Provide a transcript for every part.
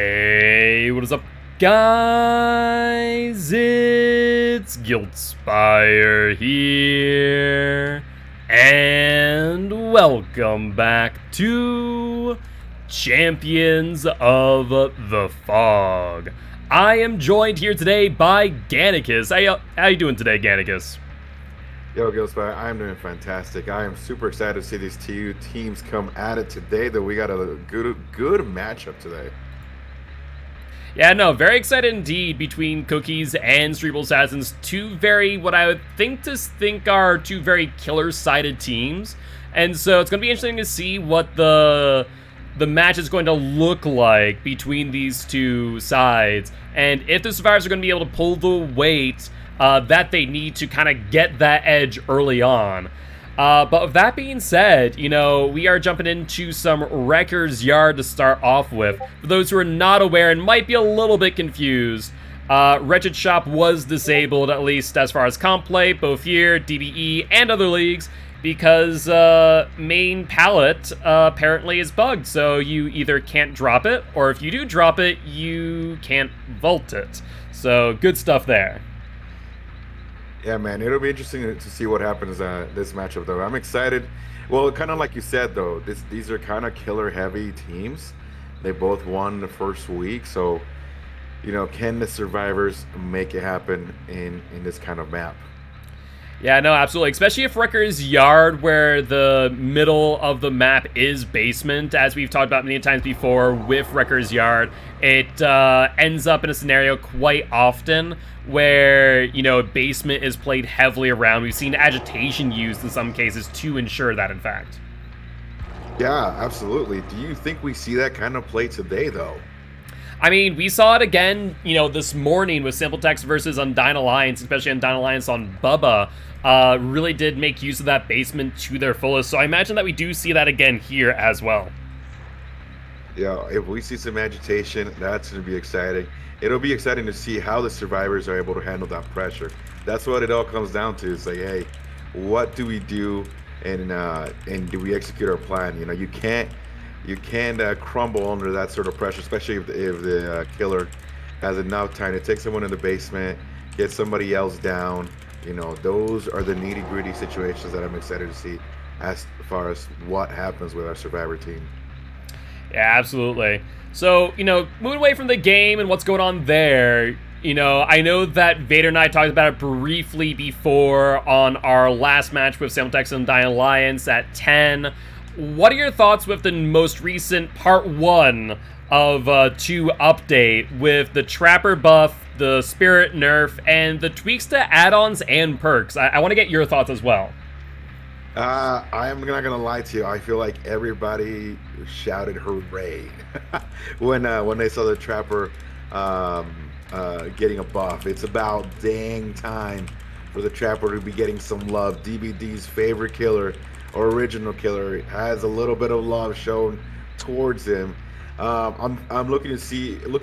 Hey, what is up, guys? It's Guildspire here, and welcome back to Champions of the Fog. I am joined here today by Gannicus. How you doing today, Gannicus? Yo, Gilspire, I'm doing fantastic. I am super excited to see these two teams come at it today. That we got a good matchup today. Yeah, no, very excited indeed between Cookies and Cerebral Assassins. Two very, what I would think are two very killer-sided teams. And so it's going to be interesting to see what the match is going to look like between these two sides. And if the survivors are going to be able to pull the weight that they need to kind of get that edge early on. But with that being said, you know, we are jumping into some Wrecker's Yard to start off with. For those who are not aware and might be a little bit confused, Wretched Shop was disabled, at least as far as comp play, both here, DBE, and other leagues, because main palette apparently is bugged. So you either can't drop it, or if you do drop it, you can't vault it. So good stuff there. Yeah, man, it'll be interesting to see what happens this matchup, though. I'm excited. Well, kind of like you said, though, these are kind of killer-heavy teams. They both won the first week, so you know, can the survivors make it happen in this kind of map? Yeah, no, absolutely. Especially if Wrecker's Yard, where the middle of the map is basement, as we've talked about many times before with Wrecker's Yard, it ends up in a scenario quite often where, you know, basement is played heavily around. We've seen agitation used in some cases to ensure that, in fact. Yeah, absolutely. Do you think we see that kind of play today, though? I mean, we saw it again, you know, this morning with Simple Text versus Undyne Alliance, especially Undyne Alliance on Bubba. Really did make use of that basement to their fullest. So I imagine that we do see that again here as well. Yeah, if we see some agitation, that's going to be exciting. It'll be exciting to see how the survivors are able to handle that pressure. That's what it all comes down to. It's like, hey, what do we do, and do we execute our plan? You know, you can't crumble under that sort of pressure, especially if the killer has enough time to take someone in the basement, get somebody else down. You know, those are the nitty-gritty situations that I'm excited to see as far as what happens with our survivor team. Yeah, absolutely. So, you know, moving away from the game and what's going on there, you know, I know that Vader and I talked about it briefly before on our last match with Simultex and Undyne Alliance at 10. What are your thoughts with the most recent part 1 of 2 update with the Trapper buff, the Spirit nerf, and the tweaks to add-ons and perks? I want to get your thoughts as well. I'm not gonna lie to you. I feel like everybody shouted hooray when they saw the Trapper getting a buff. It's about dang time for the Trapper to be getting some love. DBD's favorite killer, or original killer, has a little bit of love shown towards him. I'm looking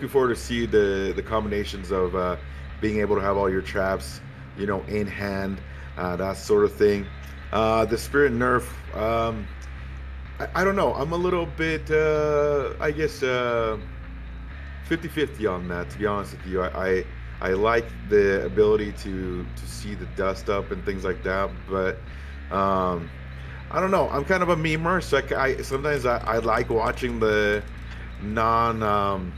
forward to see the combinations of being able to have all your traps, you know, in hand, that sort of thing. The Spirit nerf, I don't know. I'm a little bit, I guess, 50-50 on that, to be honest with you. I like the ability to see the dust up and things like that, but I don't know. I'm kind of a memer, so sometimes I like watching the non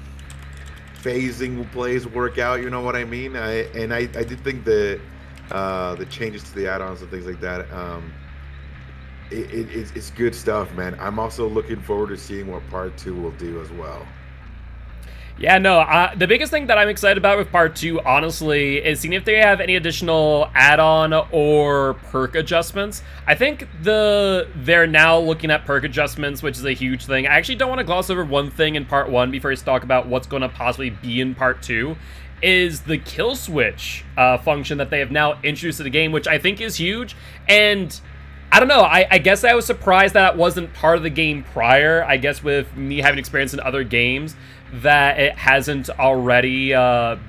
phasing plays work out. You know what I mean? I did think the changes to the add-ons and things like that. It's good stuff, man. I'm also looking forward to seeing what part 2 will do as well. Yeah, no, the biggest thing that I'm excited about with part 2, honestly, is seeing if they have any additional add-on or perk adjustments. I think they're now looking at perk adjustments, which is a huge thing. I actually don't want to gloss over one thing in part 1 before I talk about what's going to possibly be in part 2, is the kill switch function that they have now introduced to the game, which I think is huge. And I don't know, I guess I was surprised that wasn't part of the game prior. I guess with me having experience in other games, that it hasn't already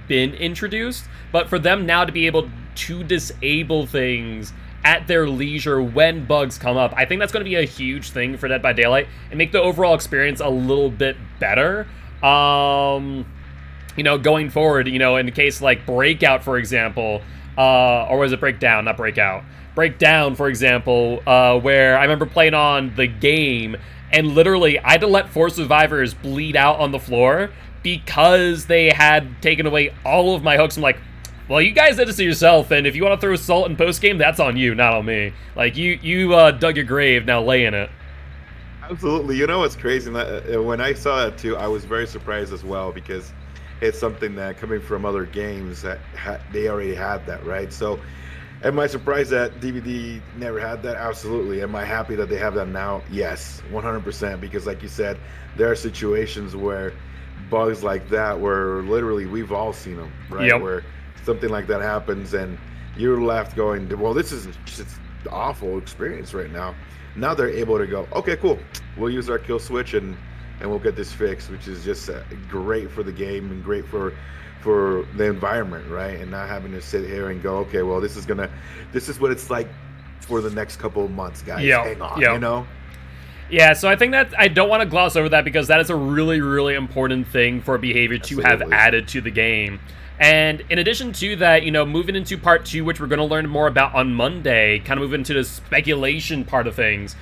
been introduced. But for them now to be able to disable things at their leisure when bugs come up, I think that's going to be a huge thing for Dead by Daylight and make the overall experience a little bit better. Going forward, in the case like Breakout, for example, or was it Breakdown? Not Breakout. Breakdown, for example, where I remember playing on the game, and literally I had to let 4 survivors bleed out on the floor because they had taken away all of my hooks. I'm like, well, you guys did this to yourself, and if you want to throw salt in post game, that's on you, not on me. Like you dug your grave, now lay in it. Absolutely. You know what's crazy? When I saw that too, I was very surprised as well because it's something that coming from other games that they already had that, right? So, am I surprised that DVD never had that? Absolutely. Am I happy that they have that now? Yes, 100%. Because, like you said, there are situations where bugs like that, where literally we've all seen them, right? Yep. Where something like that happens and you're left going, well, this is just an awful experience right now. Now they're able to go, okay, cool. We'll use our kill switch and we'll get this fixed, which is just great for the game and great for the environment, right? And not having to sit here and go, okay, well, this is what it's like for the next couple of months, guys. Yep. Hang on, Yep. Yeah, so I think that I don't want to gloss over that because that is a really, really important thing for behavior to have added to the game. And in addition to that, moving into part 2, which we're going to learn more about on Monday, kind of move into the speculation part of things.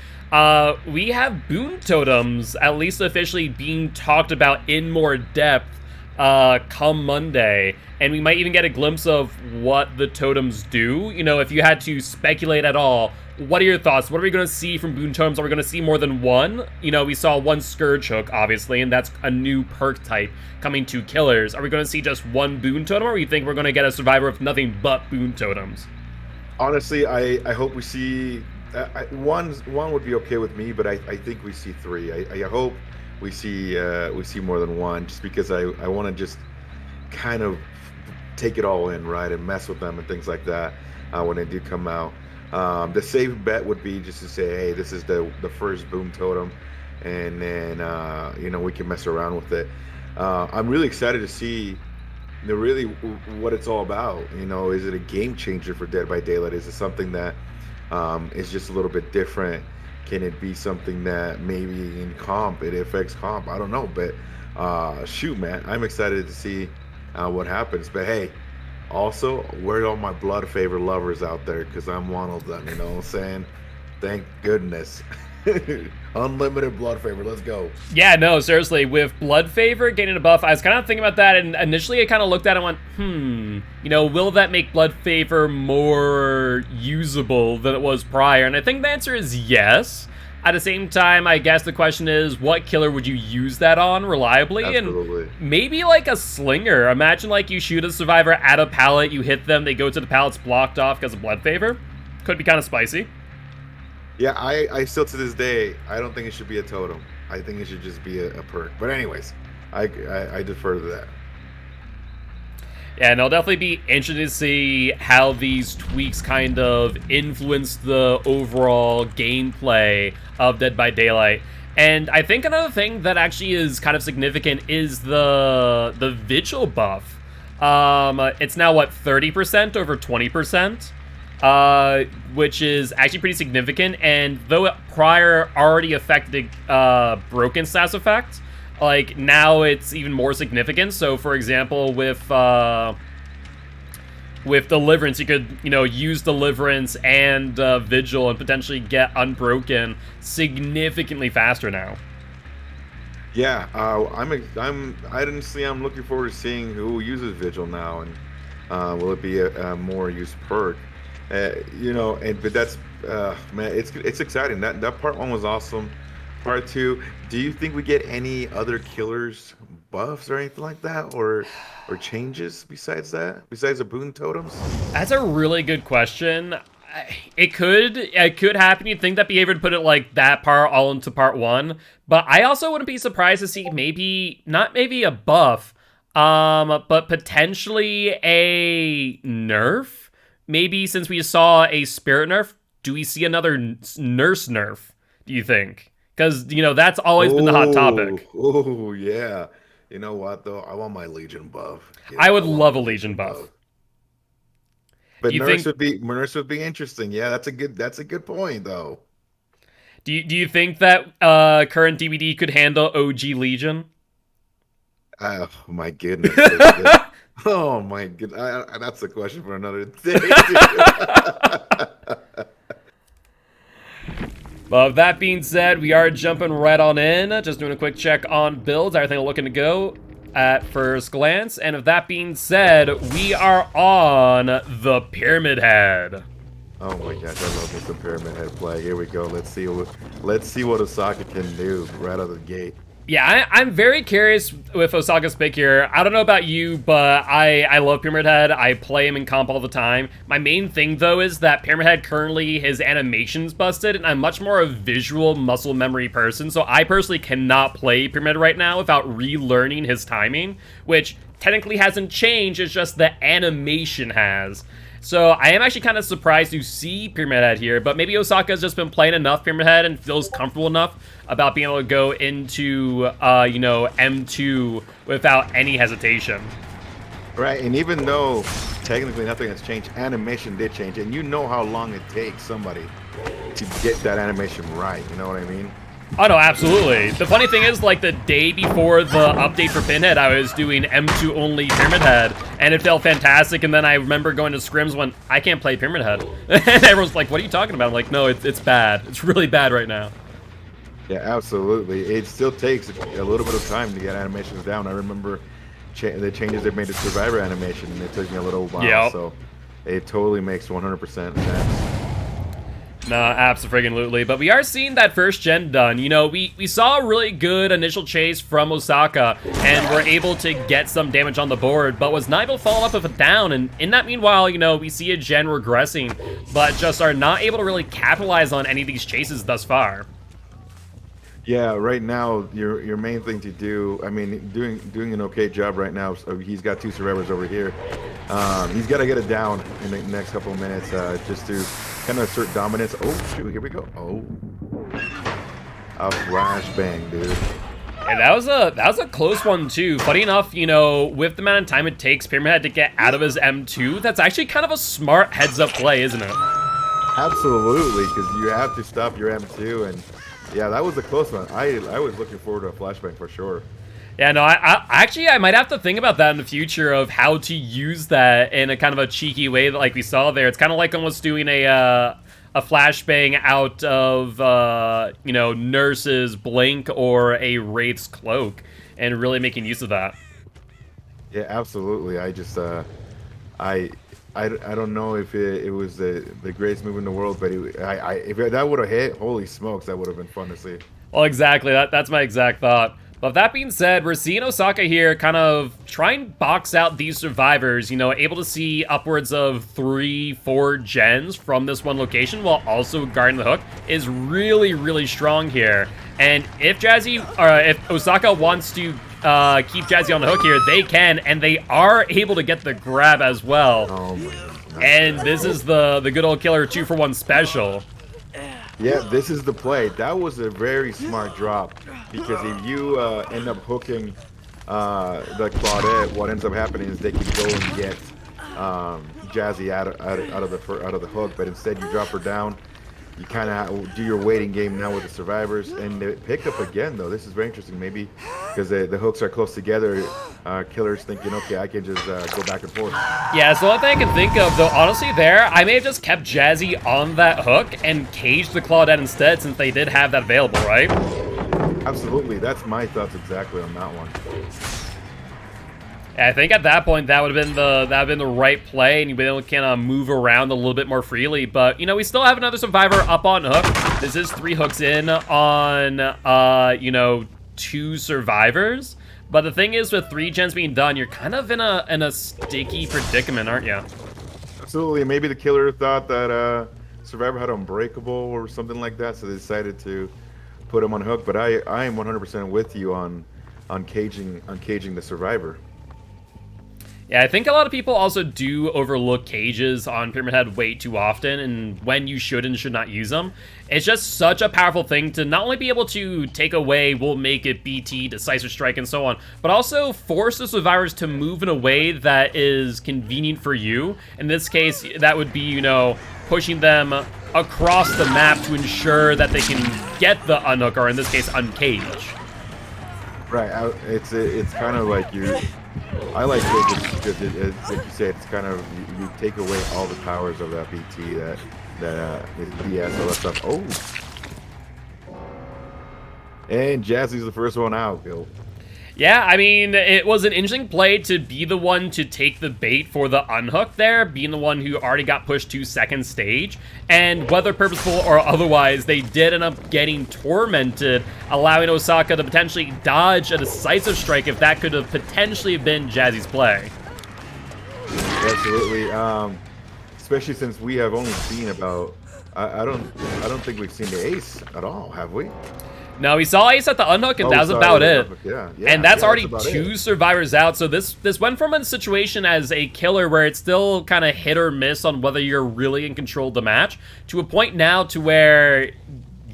We have boon totems, at least officially, being talked about in more depth come Monday. And we might even get a glimpse of what the totems do. If you had to speculate at all, what are your thoughts? What are we going to see from boon totems? Are we going to see more than one? We saw one Scourge Hook, obviously, and that's a new perk type coming to killers. Are we going to see just one boon totem, or do you think we're going to get a survivor of nothing but boon totems? Honestly, I hope we see one would be okay with me, but I think we see 3. I hope we see more than one, just because I want to just kind of take it all in, right, and mess with them and things like that when they do come out. The safe bet would be just to say, hey, this is the first boom totem, and then we can mess around with it. I'm really excited to see really what it's all about. Is it a game changer for Dead by Daylight? Is it something that is just a little bit different? Can it be something that maybe in comp it affects comp? I don't know, but shoot, man, I'm excited to see what happens. But hey, also, where are all my blood favor lovers out there? Because I'm one of them, you know what I'm saying? Thank goodness. Unlimited blood favor, let's go. Yeah, no, seriously, with blood favor getting a buff, I was kind of thinking about that, and initially I kind of looked at it and went, will that make blood favor more usable than it was prior? And I think the answer is yes. At the same time, I guess the question is, what killer would you use that on reliably? Absolutely. And maybe like a slinger. Imagine like you shoot a survivor at a pallet, you hit them, they go to the pallet's blocked off because of blood favor. Could be kind of spicy. Yeah, I still to this day, I don't think it should be a totem. I think it should just be a perk. But anyways, I defer to that. Yeah, and I'll definitely be interested to see how these tweaks kind of influence the overall gameplay of Dead by Daylight. And I think another thing that actually is kind of significant is the Vigil buff. It's now, what, 30% over 20%? Which is actually pretty significant, and though it prior already affected broken stats effect, like now it's even more significant. So for example, with Deliverance, you could use Deliverance and Vigil and potentially get Unbroken significantly faster now. Yeah, I'm looking forward to seeing who uses Vigil now, and will it be a more used perk? But that's man, it's exciting. That part 1 was awesome. Part 2, do you think we get any other killers buffs or anything like that, or changes besides that, besides the boon totems? That's a really good question. It could happen. You'd think that behavior would put it like that part all into part 1, but I also wouldn't be surprised to see not maybe a buff, but potentially a nerf. Maybe since we saw a spirit nerf, do we see another nurse nerf, do you think? Because, that's always been the hot topic. Oh, yeah. You know what, though? I want my Legion buff. Yeah, I would love a Legion buff. But nurse would be interesting. Yeah, that's a good point, though. Do you think that current DBD could handle OG Legion? Oh my goodness. Oh my goodness. That's a question for another day. Well, with that being said, we are jumping right on in. Just doing a quick check on builds. Everything looking to go at first glance. And with that being said, we are on the Pyramid Head. Oh my gosh, I love this Pyramid Head play. Here we go. Let's see what Osaka can do right out of the gate. Yeah, I'm very curious with Osaka's pick here. I don't know about you, but I love Pyramid Head. I play him in comp all the time. My main thing, though, is that Pyramid Head currently, his animation's busted, and I'm much more a visual muscle memory person, so I personally cannot play Pyramid Head right now without relearning his timing, which technically hasn't changed, it's just the animation has. So I am actually kind of surprised to see Pyramid Head here, but maybe Osaka's just been playing enough Pyramid Head and feels comfortable enough about being able to go into, you know, M2 without any hesitation. Right, and even though technically nothing has changed, animation did change, and you know how long it takes somebody to get that animation right, you know what I mean? Oh, no, absolutely. The funny thing is, like, the day before the update for Pinhead, I was doing M2 only Pyramid Head, and it felt fantastic, and then I remember going to scrims when I can't play Pyramid Head. And everyone's like, what are you talking about? I'm like, no, it's bad. It's really bad right now. Yeah, absolutely. It still takes a little bit of time to get animations down. I remember the changes they made to Survivor animation, and it took me a little while, yep. So it totally makes 100% sense. No, abso-friggin-lutely. But we are seeing that first gen done. You know, we saw a really good initial chase from Osaka, and were able to get some damage on the board, but was not able to follow up with a down. And in that meanwhile, you know, we see a gen regressing, but just are not able to really capitalize on any of these chases thus far. Yeah, right now your main thing to do, I mean, doing an okay job right now. So he's got 2 survivors over here. He's got to get it down in the next couple of minutes, just to kind of assert dominance. Oh shoot, here we go. Oh, a flashbang, dude. And that was a close one too. Funny enough, you know, with the amount of time it takes Pyramid Head to get out of his M2, that's actually kind of a smart heads-up play, isn't it? Absolutely, because you have to stop your M2, and yeah, that was a close one. I was looking forward to a flashbang for sure. Yeah, no, I might have to think about that in the future of how to use that in a kind of a cheeky way that, like we saw there. It's kind of like almost doing a flashbang out of, you know, Nurse's Blink or a Wraith's Cloak, and really making use of that. Yeah, absolutely. I just, I don't know if it was the greatest move in the world, but if that would have hit, holy smokes, that would have been fun to see. Well, exactly. That's my exact thought. But that being said, we're seeing Osaka here kind of try and box out these survivors, you know, able to see upwards of 3-4 gens from this one location while also guarding the hook is really, really strong here. And if if Osaka wants to keep Jazzy on the hook here, they can, and they are able to get the grab as well. Oh my God. And this is the good old killer 2-for-1 special. Yeah, this is the play. That was a very smart drop, because if you end up hooking the Claudette, what ends up happening is they can go and get Jazzy out of the hook, but instead you drop her down. You kind of do your waiting game now with the survivors, and they pick up again though. This is very interesting, maybe because the hooks are close together. Killers thinking, okay, I can just go back and forth. Yeah, so one thing I can think of though, honestly, I may have just kept Jazzy on that hook and caged the Claudette instead, since they did have that available, right? Absolutely, that's my thoughts exactly on that one. I think at that point that would have been the right play, and you'd be able to kind of move around a little bit more freely. But you know, we still have another survivor up on hook. This is 3 hooks in on you know, 2 survivors. But the thing is, with 3 gens being done, you're kind of in a sticky predicament, aren't you? Absolutely. Maybe the killer thought that survivor had Unbreakable or something like that, so they decided to put him on hook. But I am 100% with you on caging the survivor. Yeah, I think a lot of people also do overlook cages on Pyramid Head way too often, and when you should and should not use them. It's just such a powerful thing to not only be able to take away Will Make It, BT, Decisive Strike, and so on, but also force the survivors to move in a way that is convenient for you. In this case, that would be, you know, pushing them across the map to ensure that they can get the unhook, or in this case, uncage. Right. It's kind of like you. I like it because like you said, it's kind of you take away all the powers of that BT that is DS all that stuff. Oh, and Jazzy's the first one out, Bill. Yeah, I mean, it was an interesting play to be the one to take the bait for the unhook there, being the one who already got pushed to second stage. And whether purposeful or otherwise, they did end up getting tormented, allowing Osaka to potentially dodge a decisive strike if that could have potentially been Jazzy's play. Absolutely. Especially since we have only seen about. I don't think we've seen the ace at all, have we? No, we saw Ace at the unhook, and Oh, that was sorry, about the it. unhook, yeah, And that's already about two it. survivors out. So this went from a situation as a killer where it's still kind of hit or miss on whether you're really in control of the match, to a point now to where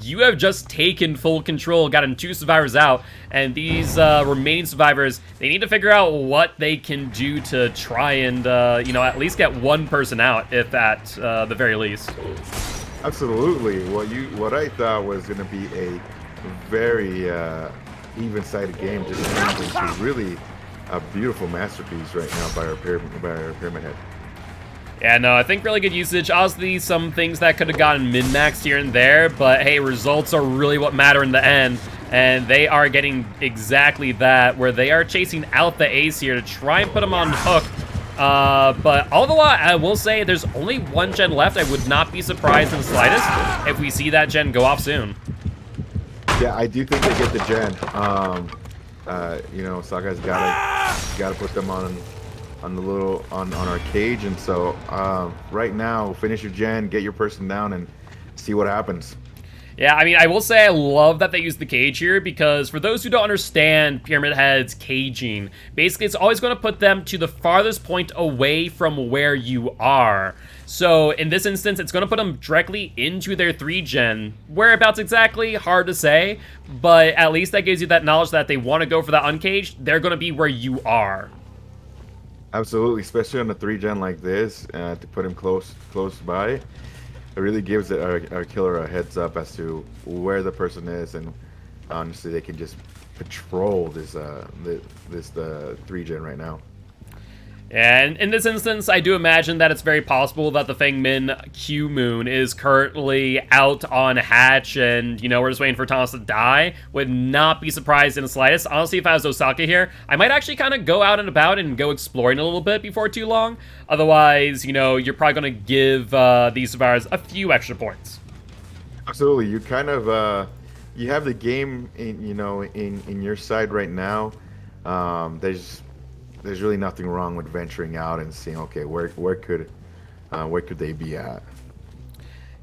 you have just taken full control, gotten two survivors out, and these remaining survivors, they need to figure out what they can do to try and, at least get one person out, if at the very least. Absolutely. What I thought was going to be a very even-sided game just turned into really a beautiful masterpiece right now by our pyramid head. Yeah, no, I think really good usage. Obviously, some things that could have gotten min-maxed here and there, but hey, results are really what matter in the end, and they are getting exactly that, where they are chasing out the ace here to try and put him on hook. But all the while, I will say there's only one gen left. I would not be surprised in the slightest if we see that gen go off soon. Yeah, I do think they get the gen. Saga's gotta put them on our cage, and so right now, finish your gen, get your person down, and see what happens. Yeah, I mean, I will say I love that they use the cage here, because for those who don't understand Pyramid Head's caging, basically it's always going to put them to the farthest point away from where you are. So in this instance, it's going to put them directly into their 3-gen. Whereabouts exactly, hard to say, but at least that gives you that knowledge that they want to go for that uncaged, they're going to be where you are. Absolutely, especially on a 3-gen like this, to put him close by. It really gives our killer a heads up as to where the person is, and honestly, they can just patrol this 3-gen right now. And in this instance, I do imagine that it's very possible that the Feng Min Q Moon is currently out on hatch, and, we're just waiting for Thomas to die. Would not be surprised in the slightest. Honestly, if I was Osaka here, I might actually kind of go out and about and go exploring a little bit before too long. Otherwise, you're probably going to give these survivors a few extra points. Absolutely, you kind of you have the game in your side right now. There's really nothing wrong with venturing out and seeing, okay, where could they be at?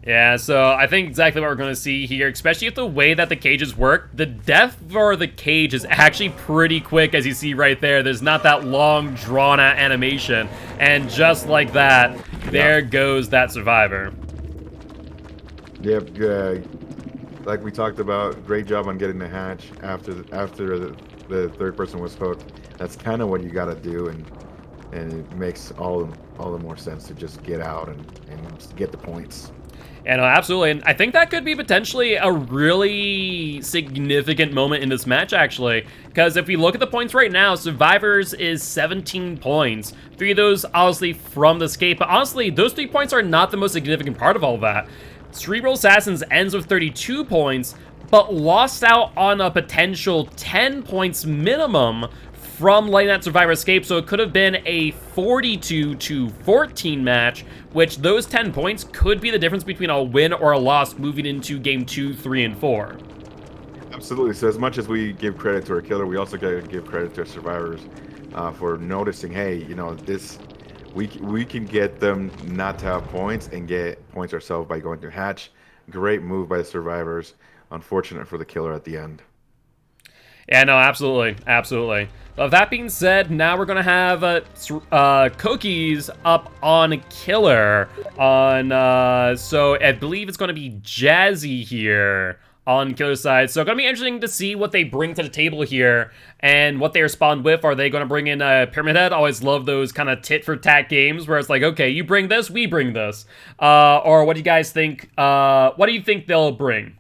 Yeah, so I think exactly what we're going to see here, especially with the way that the cages work. The death for the cage is actually pretty quick, as you see right there. There's not that long, drawn-out animation. And just like that, there goes that survivor. Yep, like we talked about, great job on getting the hatch after the third person was hooked. That's kind of what you got to do, and it makes all the more sense to just get out and get the points. Yeah, no, absolutely. And I think that could be potentially a really significant moment in this match, actually. Because if we look at the points right now, Survivors is 17 points. 3 of those, obviously, from the escape. But honestly, those 3 points are not the most significant part of all of that. Cerebral Assassins ends with 32 points, but lost out on a potential 10 points minimum from letting that survivor escape, so it could have been a 42-14 match, which those 10 points could be the difference between a win or a loss moving into game 2, 3, and 4. Absolutely. So as much as we give credit to our killer, we also got to give credit to our survivors for noticing, hey, we can get them not to have points and get points ourselves by going to hatch. Great move by the survivors. Unfortunate for the killer at the end. Yeah, no, absolutely, absolutely. But that being said, now we're gonna have Cookies up on Killer on. So I believe it's gonna be Jazzy here on Killer's side. So it's gonna be interesting to see what they bring to the table here and what they respond with. Are they gonna bring in Pyramid Head? Always love those kind of tit for tat games where it's like, okay, you bring this, we bring this. Or what do you guys think? What do you think they'll bring?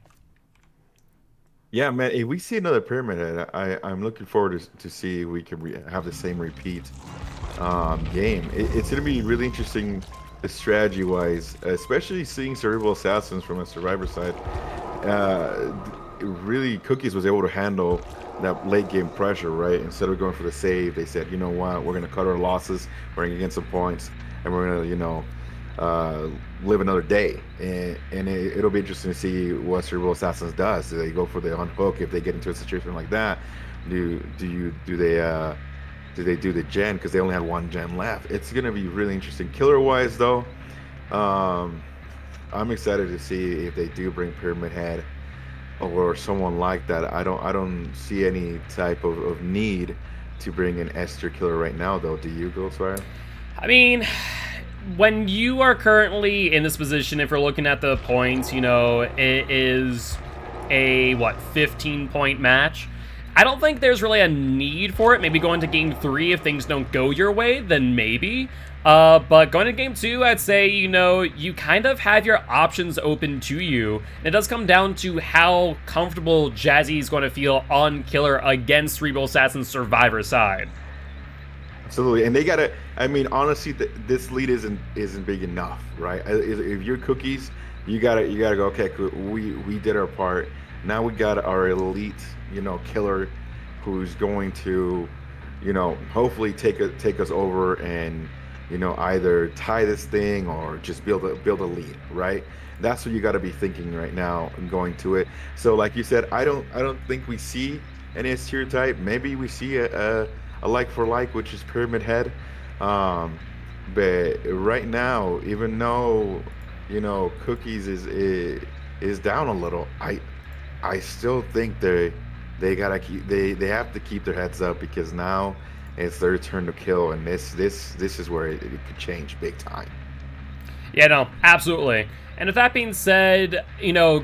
Yeah, man. If we see another Pyramid Head, I'm looking forward to see if we can have the same repeat game. It's going to be really interesting strategy wise, especially seeing Cerebral Assassins from a survivor side. Really, Cookies was able to handle that late game pressure, right? Instead of going for the save, they said, you know what, we're going to cut our losses, we're going to get some points, and we're going to, uh, live another day. And it'll be interesting to see what Cerebral Assassins does. Do they go for the unhook if they get into a situation like that? Do they do the gen because they only had one gen left? It's gonna be really interesting. Killer wise though, um, I'm excited to see if they do bring Pyramid Head or someone like that. I don't see any type of need to bring an S tier killer right now though. Do you, Ghostwire? I mean, when you are currently in this position, if we're looking at the points, it is a, 15-point match. I don't think there's really a need for it. Maybe going to game 3 if things don't go your way, then maybe. But going to game 2, I'd say, you kind of have your options open to you. And it does come down to how comfortable Jazzy is going to feel on Killer against Cerebral Assassin's Survivor side. Absolutely, and they gotta. I mean, honestly, this lead isn't big enough, right? If you're Cookies, you gotta go. Okay, cool. We did our part. Now we got our elite, killer, who's going to, hopefully take us over and, either tie this thing or just build a lead, right? That's what you got to be thinking right now and going to it. So, like you said, I don't think we see an S tier type. Maybe we see a like for like, which is Pyramid Head. But right now, even though Cookies is down a little, I still think they have to keep their heads up because now it's their turn to kill, and this is where it could change big time. Yeah, no, absolutely. And with that being said,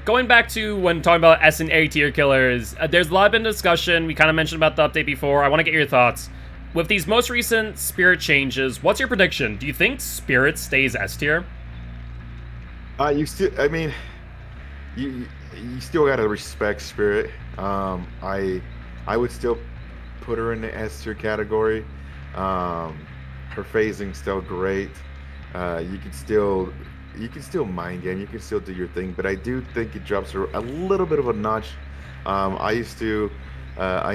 going back to when talking about S and A tier killers, there's a lot been discussion. We kind of mentioned about the update before. I want to get your thoughts. With these most recent Spirit changes, what's your prediction? Do you think Spirit stays S tier? I mean, you still gotta respect Spirit. I would still put her in the S tier category. Her phasing's still great. You can still mind game. You can still do your thing, but I do think it drops her a little bit of a notch. I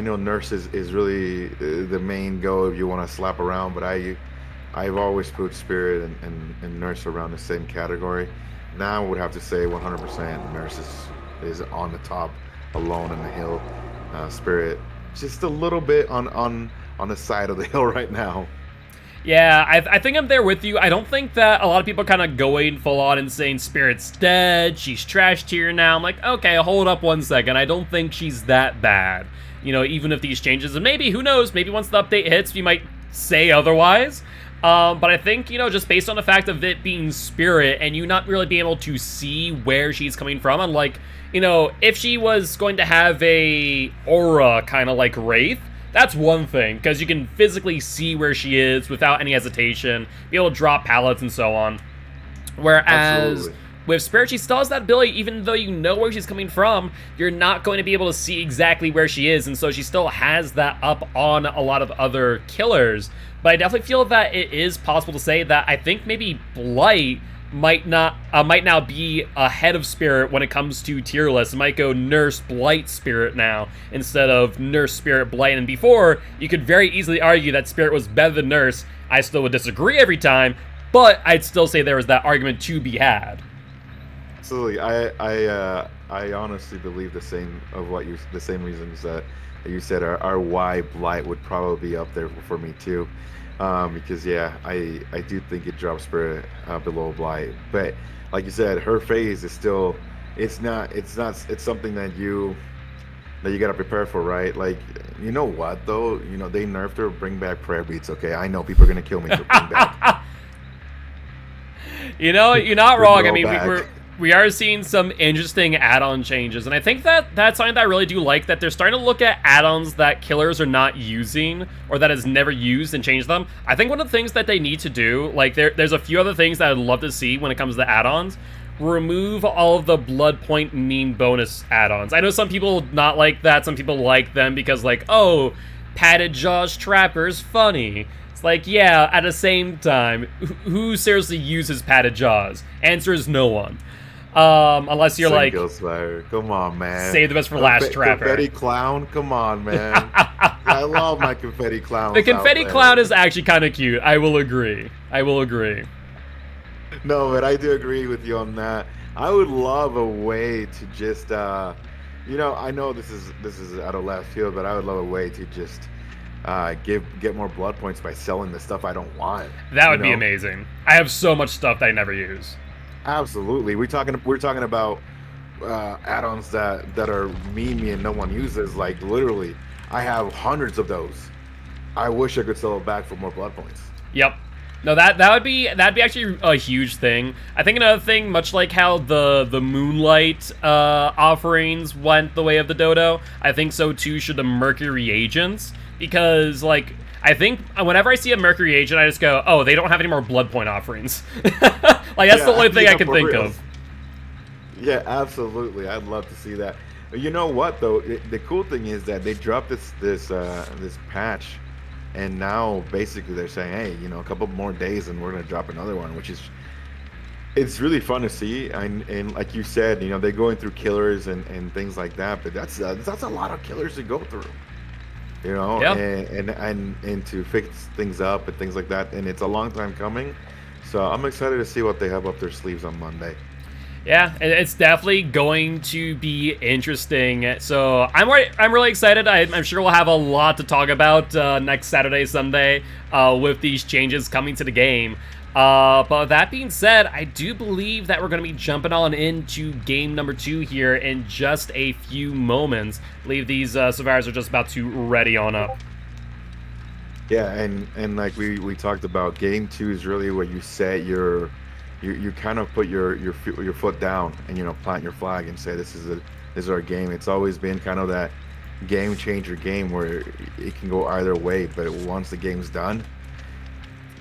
know Nurse is really the main go if you want to slap around, but I've always put Spirit and Nurse around the same category. Now I would have to say 100% Nurse is on the top, alone in the hill. Spirit just a little bit on the side of the hill right now. Yeah, I think I'm there with you. I don't think that a lot of people kind of going full on and saying Spirit's dead, she's trash tier now. I'm like, okay, hold up one second. I don't think she's that bad. Even if these changes, and maybe, who knows, maybe once the update hits, we might say otherwise. But I think, just based on the fact of it being Spirit and you not really being able to see where she's coming from, unlike, if she was going to have a aura kind of like Wraith, that's one thing, because you can physically see where she is without any hesitation, be able to drop pallets and so on. Whereas Absolutely. with Spirit, she still has that ability, even though you know where she's coming from, you're not going to be able to see exactly where she is, and so she still has that up on a lot of other killers. But I definitely feel that it is possible to say that I think maybe Blight might now be ahead of Spirit when it comes to tier lists. It might go Nurse Blight Spirit now instead of Nurse Spirit Blight. And before, you could very easily argue that Spirit was better than Nurse. I still would disagree every time, but I'd still say there was that argument to be had. Absolutely. I honestly believe the same reasons that you said are why Blight would probably be up there for me too. Because yeah, I do think it drops Spirit below Blight, but like you said, her phase is still it's something that you gotta prepare for, right? Like, you know what though, they nerfed her, bring back prayer beats. Okay, I know people are gonna kill me for bring back. You're not wrong. I mean, back. we are seeing some interesting add-on changes, and I think that's something that I really do like, that they're starting to look at add-ons that killers are not using or that is never used and change them. I think one of the things that they need to do, like there's a few other things that I'd love to see when it comes to add-ons, remove all of the blood point meme bonus add-ons. I know some people not like that. Some people like them because, like, oh, padded jaws trapper is funny. It's like, yeah, at the same time, who seriously uses padded jaws? Answer is no one. Unless you're like, Ghostfire. Come on, man. Save the best for last, Trapper. Confetti clown, come on, man. I love my confetti clown. The confetti clown is actually kind of cute. I will agree. No, but I do agree with you on that. I would love a way to just, you know, I know this is out of left field, but I would love a way to just get more blood points by selling the stuff I don't want. That would be amazing. I have so much stuff that I never use. Absolutely. We're talking about add-ons that are memey and no one uses. Like, literally, I have hundreds of those. I wish I could sell it back for more blood points. Yep. No, that'd be actually a huge thing. I think another thing, much like how the Moonlight offerings went the way of the Dodo, I think so too should the Mercury agents, because like I think whenever I see a Mercury agent, I just go, oh, they don't have any more blood point offerings. Like, that's the only thing I can think of. Yeah, absolutely. I'd love to see that. You know what, though? The cool thing is that they dropped this patch, and now basically they're saying, hey, you know, a couple more days and we're going to drop another one, which is, it's really fun to see. And like you said, you know, they're going through killers and things like that, but that's a lot of killers to go through. You know, yep. and to fix things up and things like that, and it's a long time coming. So I'm excited to see what they have up their sleeves on Monday. Yeah, it's definitely going to be interesting. So I'm really excited. I'm sure we'll have a lot to talk about next Saturday, Sunday, with these changes coming to the game. But with that being said, I do believe that we're going to be jumping on into game number 2 here in just a few moments. I believe these survivors are just about to ready on up. Yeah, and like we talked about, game 2 is really where you set you kind of put your foot down and, you know, plant your flag and say this is our game. It's always been kind of that game changer game where it can go either way, but once the game's done,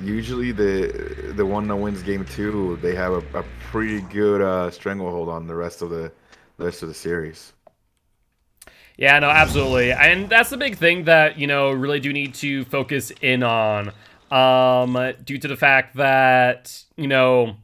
usually the one that wins game 2, they have a pretty good stranglehold on the rest of the series. Yeah, no, absolutely. And that's the big thing that, you know, really do need to focus in on, due to the fact that, you know,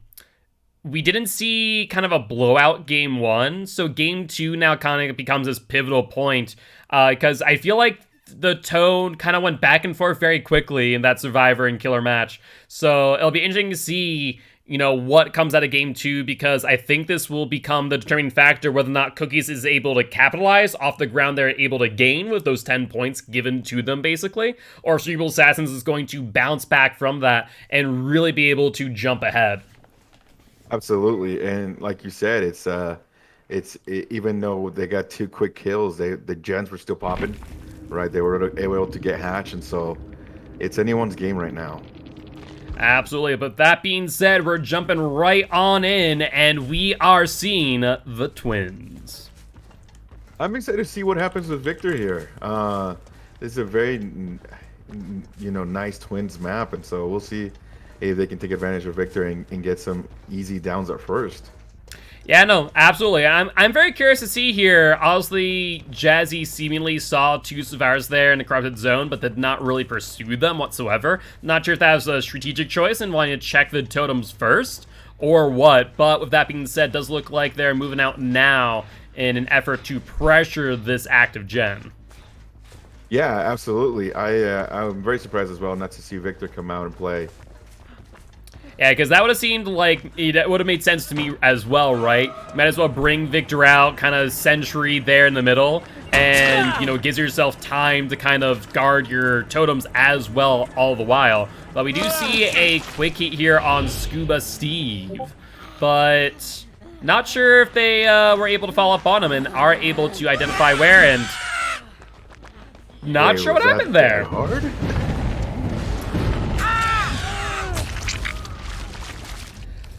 we didn't see kind of a blowout game 1, so game 2 now kind of becomes this pivotal point, because I feel like the tone kind of went back and forth very quickly in that Survivor and Killer match. So it'll be interesting to see, you know, what comes out of game 2, because I think this will become the determining factor whether or not Cookies is able to capitalize off the ground they're able to gain with those 10 points given to them, basically, or if Cerebral Assassins is going to bounce back from that and really be able to jump ahead. Absolutely, and like you said, it's even though they got 2 quick kills, the gens were still popping, right? They were able to get hatch, and so it's anyone's game right now. Absolutely, but that being said, we're jumping right on in, and we are seeing the twins. I'm excited to see what happens with Victor here. This is a very, you know, nice twins map, and so we'll see if they can take advantage of Victor and get some easy downs at first. Yeah, no, absolutely. I'm very curious to see here. Obviously, Jazzy seemingly saw 2 survivors there in the corrupted zone, but did not really pursue them whatsoever. Not sure if that was a strategic choice and wanting to check the totems first or what. But with that being said, it does look like they're moving out now in an effort to pressure this active gen. Yeah, absolutely. I'm very surprised as well not to see Victor come out and play. Yeah, because that would have seemed like it would have made sense to me as well, right? Might as well bring Victor out, kind of sentry there in the middle, and, you know, gives yourself time to kind of guard your totems as well all the while. But we do see a quick hit here on Scuba Steve, but not sure if they were able to follow up on him and are able to identify where, and not sure what happened there. Hard?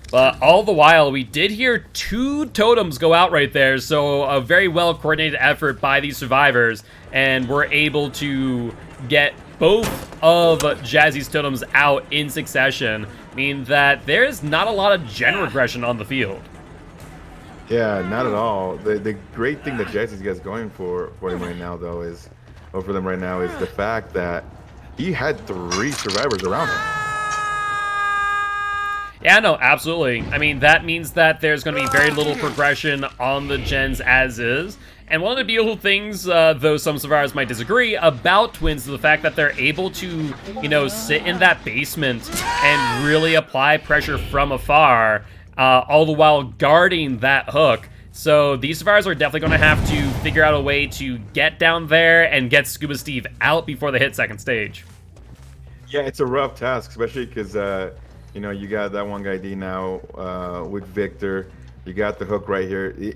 But all the while, we did hear 2 totems go out right there, so a very well-coordinated effort by these survivors, and we're able to get both of Jazzy's totems out in succession, meaning that there's not a lot of gen regression on the field. Yeah, not at all. The great thing that Jesse's got going for him right now, though, is, or for them right now, is the fact that he had three survivors around him. Yeah, no, absolutely. I mean, that means that there's going to be very little progression on the gens as is. And one of the beautiful things, though some survivors might disagree, about Twins is the fact that they're able to, sit in that basement and really apply pressure from afar, all the while guarding that hook. So these survivors are definitely going to have to figure out a way to get down there and get Scuba Steve out before they hit second stage. Yeah, it's a rough task, especially because, you got that one guy D now with Victor. You got the hook right here.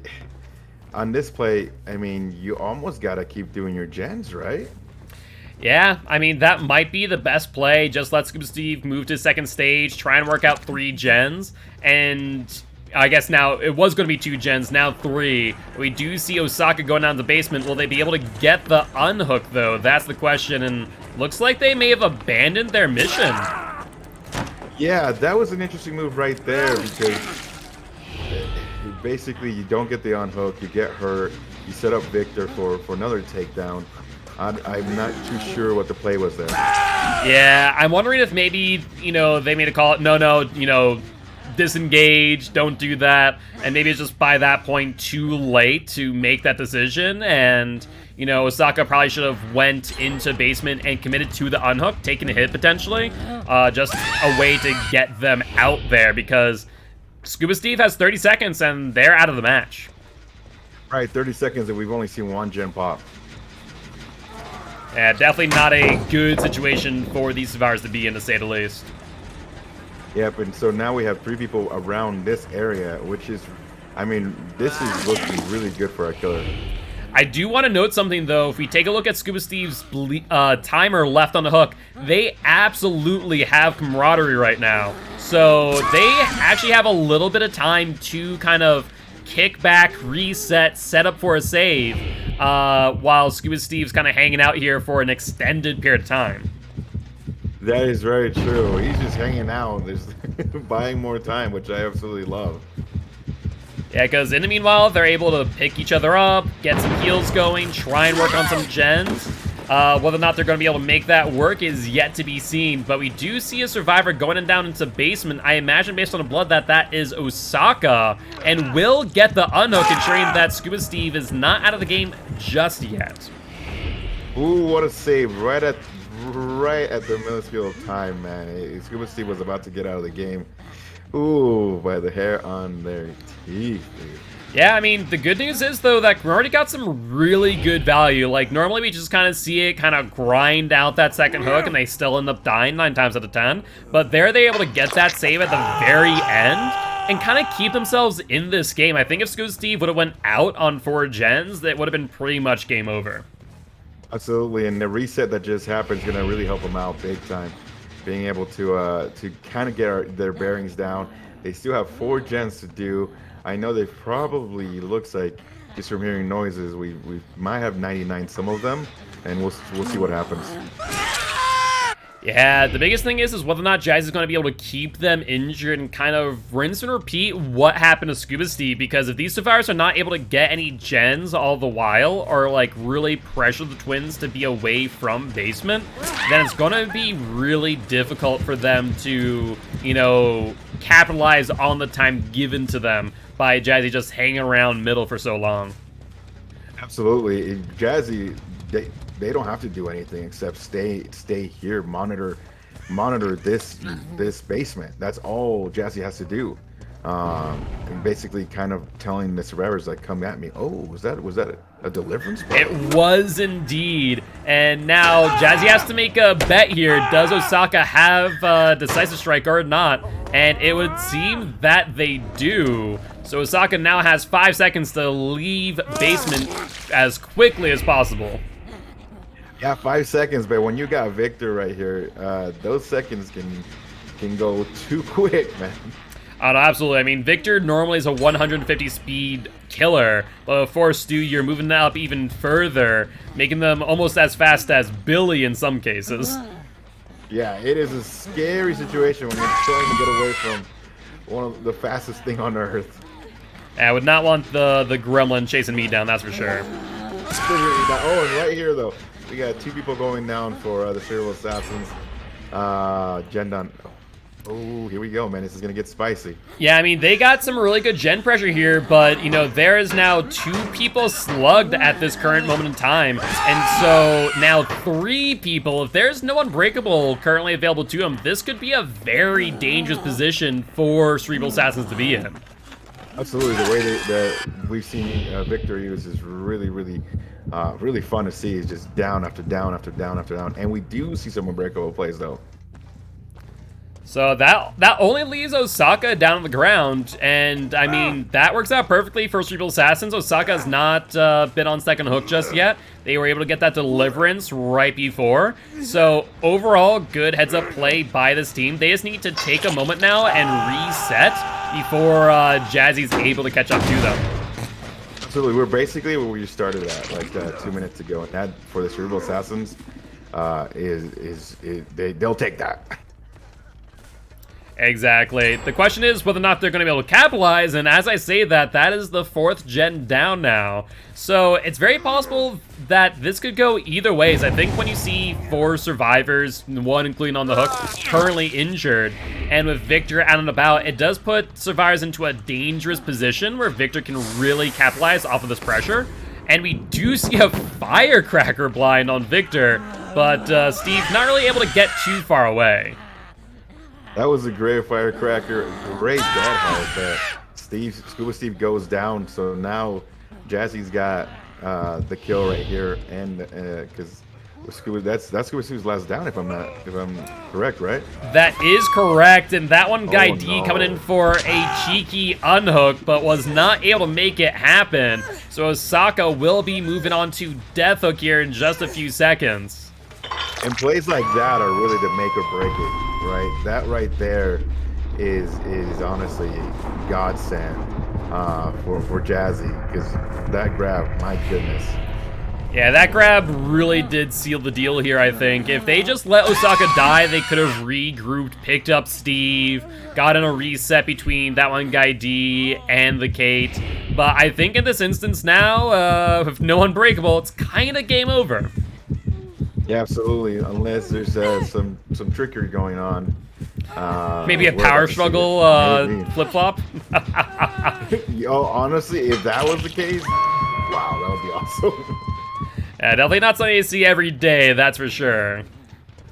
On this play, I mean, you almost got to keep doing your gens, right? Yeah, I mean, that might be the best play. Just let Scuba Steve move to second stage, try and work out 3 gens, and I guess now it was going to be 2 gens, now 3. We do see Osaka going down to the basement. Will they be able to get the unhook, though? That's the question, and looks like they may have abandoned their mission. Yeah, that was an interesting move right there, because basically you don't get the unhook, you get hurt, you set up Victor for another takedown. I'm not too sure what the play was there. Yeah, I'm wondering if maybe, they made a call, no, disengage, don't do that, and maybe it's just by that point too late to make that decision, and Osaka probably should have went into basement and committed to the unhook, taking a hit potentially, just a way to get them out there, because Scuba Steve has 30 seconds and they're out of the match. Right, 30 seconds and we've only seen 1 gen pop. Yeah, definitely not a good situation for these survivors to be in, to say the least. Yep, and so now we have 3 people around this area, which is, I mean, this is looking really good for our killer. I do want to note something, though. If we take a look at Scuba Steve's timer left on the hook, they absolutely have camaraderie right now. So they actually have a little bit of time to kind of kick back, reset, set up for a save, while Scuba Steve's kind of hanging out here for an extended period of time. That is very true. He's just hanging out, just buying more time, which I absolutely love. Yeah, because in the meanwhile, they're able to pick each other up, get some heals going, try and work on some gens. Whether or not they're going to be able to make that work is yet to be seen, but we do see a survivor going down into basement. I imagine, based on the blood, that is Osaka, and will get the unhook, ensuring that Scuba Steve is not out of the game just yet. Ooh, what a save right at the minuscule of time, man. Scuba Steve was about to get out of the game. Ooh, by the hair on their teeth, dude. Yeah, I mean, the good news is, though, that we already got some really good value. Like, normally we just kind of see it kind of grind out that second hook, and they still end up dying 9 times out of 10. But they're able to get that save at the very end and kind of keep themselves in this game. I think if Scuba Steve would have went out on 4 gens, that would have been pretty much game over. Absolutely, and the reset that just happened is going to really help them out big time. Being able to kind of get their bearings down. They still have 4 gens to do. I know they probably, looks like, just from hearing noises, we might have 99 some of them, and we'll see what happens. Yeah, the biggest thing is whether or not Jazz is going to be able to keep them injured and kind of rinse and repeat what happened to Scuba Steve, because if these survivors are not able to get any gens all the while, or like really pressure the Twins to be away from basement, then it's going to be really difficult for them to, capitalize on the time given to them by Jazzy just hanging around middle for so long. Absolutely. Jazzy, they don't have to do anything except stay here, monitor this basement. That's all Jazzy has to do. And basically kind of telling the survivors, like, come at me. Oh, was that a deliverance? It was indeed. And now Jazzy has to make a bet here. Does Osaka have Decisive Strike or not? And it would seem that they do. So Osaka now has 5 seconds to leave basement as quickly as possible. Yeah, 5 seconds, but when you got Victor right here, those seconds can go too quick, man. Oh, no, absolutely. I mean, Victor normally is a 150 speed killer, but for Stu, you're moving that up even further, making them almost as fast as Billy in some cases. Yeah, it is a scary situation when you're trying to get away from one of the fastest thing on Earth. I would not want the gremlin chasing me down, that's for sure. Oh, and right here, though, we got 2 people going down for the Cerebral Assassins. Gen Oh, here we go, man. This is going to get spicy. Yeah, I mean, they got some really good gen pressure here, but, you know, there is now 2 people slugged at this current moment in time. And so now 3 people, if there's no Unbreakable currently available to them, this could be a very dangerous position for Cerebral Assassins to be in. Absolutely. The way that we've seen Victor use is really, really fun to see. It's just down after down after down after down. And we do see some Unbreakable plays, though. So that only leaves Osaka down on the ground, and I mean, that works out perfectly for Cerebral Assassins. Osaka's not been on second hook just yet. They were able to get that deliverance right before. So overall, good heads-up play by this team. They just need to take a moment now and reset before Jazzy's able to catch up to them. Absolutely. We're basically where we started at, like 2 minutes ago, and that for the Cerebral Assassins they'll take that. Exactly. The question is whether or not they're going to be able to capitalize, and as I say that, that is the 4th gen down now. So it's very possible that this could go either ways. I think when you see 4 survivors, 1 including on the hook, currently injured, and with Victor out and about, it does put survivors into a dangerous position where Victor can really capitalize off of this pressure. And we do see a firecracker blind on Victor, but Steve not really able to get too far away. That was a great firecracker. Great dead health that Scuba Steve goes down. So now Jazzy's got the kill right here, and because that's Scuba Steve's last down, if I'm correct, right? That is correct, and that one guy D no. coming in for a cheeky unhook, but was not able to make it happen. So Osaka will be moving on to Death Hook here in just a few seconds. And plays like that are really the make or break it, right? That right there is honestly godsend for Jazzy, because that grab, my goodness. Yeah, that grab really did seal the deal here, I think. If they just let Osaka die, they could have regrouped, picked up Steve, gotten a reset between that one guy D and the Kate. But I think in this instance now, with no Unbreakable, it's kind of game over. Yeah, absolutely. Unless there's some trickery going on. Maybe a power struggle flip-flop. Yo, honestly, if that was the case, wow, that would be awesome. Yeah, definitely not something you see every day, that's for sure.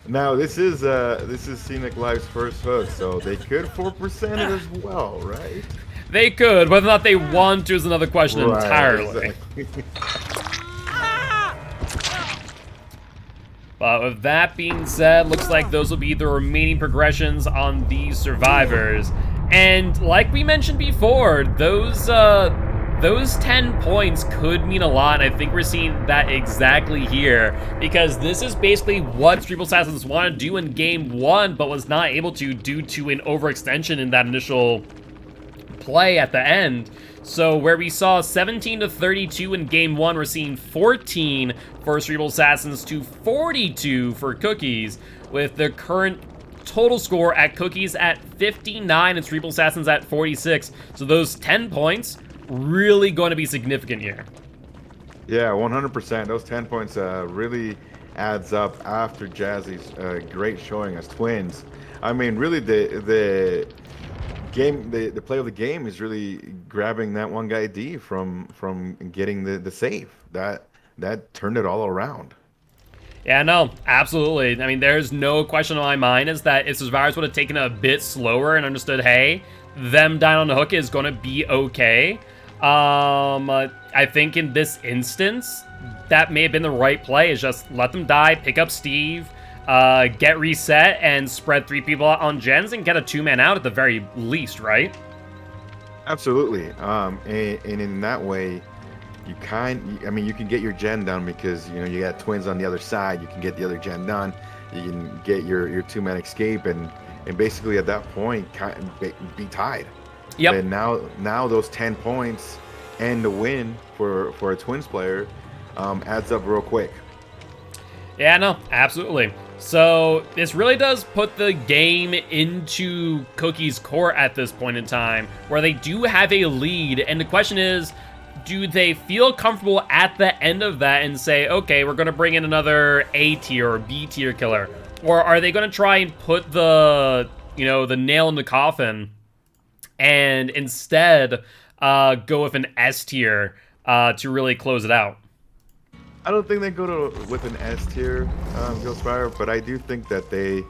Now, this is Scenic Life's first hook, so they could 4% it as well, right? They could. Whether or not they want to is another question entirely. Exactly. But with that being said, looks like those will be the remaining progressions on these survivors. And like we mentioned before, those 10 points could mean a lot. I think we're seeing that exactly here, because this is basically what Cerebral Assassins wanted to do in Game 1, but was not able to due to an overextension in that initial play at the end. So where we saw 17 to 32 in Game 1, we're seeing 14 for Cerebral Assassins to 42 for Cookies, with the current total score at Cookies at 59 and Cerebral Assassins at 46. So those 10 points really going to be significant here. Yeah, 100%. Those 10 points really adds up after Jazzy's great showing as twins. I mean, really the game, the play of the game is really grabbing that one guy D from getting the save. That turned it all around. Yeah, no, absolutely. I mean, there's no question in my mind is that if Survivors would have taken it a bit slower and understood, hey, them dying on the hook is going to be okay. I think in this instance, that may have been the right play, is just let them die, pick up Steve, get reset, and spread 3 people out on gens and get a 2-man out at the very least, right? Absolutely. And in that way, you can get your gen done because, you got twins on the other side. You can get the other gen done. You can get your 2-man escape and basically at that point be tied. Yep. And now those 10 points and the win for a twins player adds up real quick. Yeah, no, absolutely. So this really does put the game into Cookie's court at this point in time, where they do have a lead, and the question is, do they feel comfortable at the end of that and say, okay, we're going to bring in another A tier or B tier killer? Or are they going to try and put the nail in the coffin and instead go with an S tier to really close it out? I don't think they go with an S tier, Ghostfire, but I do think that they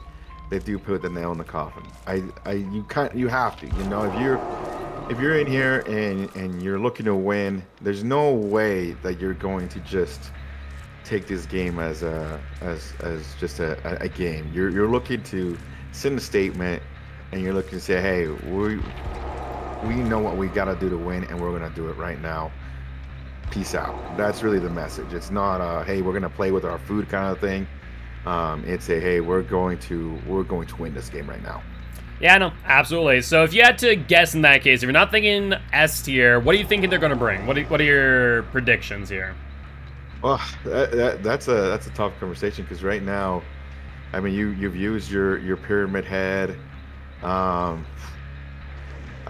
do put the nail in the coffin. You have to, if you're in here and you're looking to win, there's no way that you're going to just take this game as just a game. You're looking to send a statement, and you're looking to say, hey, we know what we gotta do to win, and we're gonna do it right now. Peace out. That's really the message. It's not hey, we're gonna play with our food kind of thing. It's a hey, we're going to win this game right now. Yeah, no, absolutely. So if you had to guess in that case, if you're not thinking S tier, what are you thinking they're going to bring? What are your predictions here? Well, that's a tough conversation, because right now, I mean, you've used your Pyramid Head. I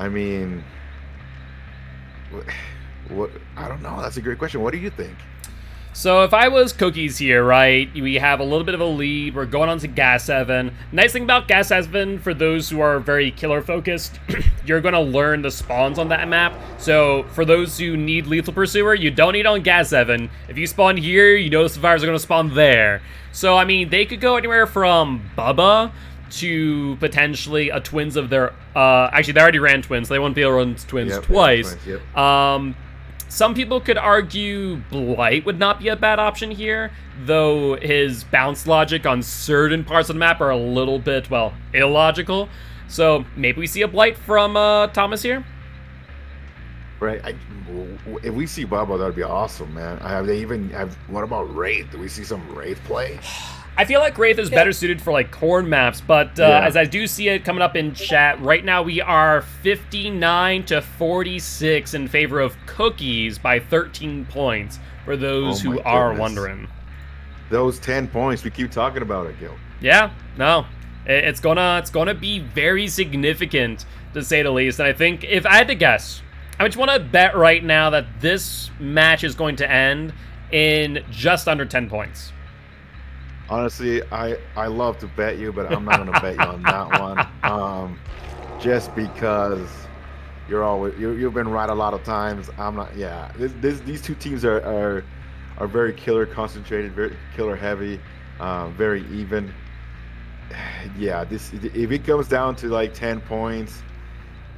mean, what? I don't know. That's a great question. What do you think? So if I was Cookies here, right, we have a little bit of a lead. We're going on to Gas 7. Nice thing about Gas 7, for those who are very killer focused, you're going to learn the spawns on that map. So for those who need Lethal Pursuer, you don't need on Gas 7. If you spawn here, you know the survivors are going to spawn there. So, I mean, they could go anywhere from Bubba to potentially a twins of their... actually, they already ran twins, so they won't be able to run twins twice. Twins, yep. Some people could argue Blight would not be a bad option here, though his bounce logic on certain parts of the map are a little bit, well, illogical. So maybe we see a Blight from Thomas here? Right. If we see Bubba, that would be awesome, man. What about Wraith? Do we see some Wraith play? I feel like Wraith is better suited for like corn maps, but as I do see it coming up in chat, right now we are 59 to 46 in favor of Cookies by 13 points, for those who are wondering. Those 10 points, we keep talking about it, Gil. Yeah, no. It's gonna be very significant, to say the least. And I think, if I had to guess, I just want to bet right now that this match is going to end in just under 10 points. Honestly, I love to bet you, but I'm not going to bet you on that one. Just because you've been right a lot of times. I'm not. Yeah, these two teams are very killer concentrated, very killer heavy, very even. Yeah, if it comes down to like 10 points,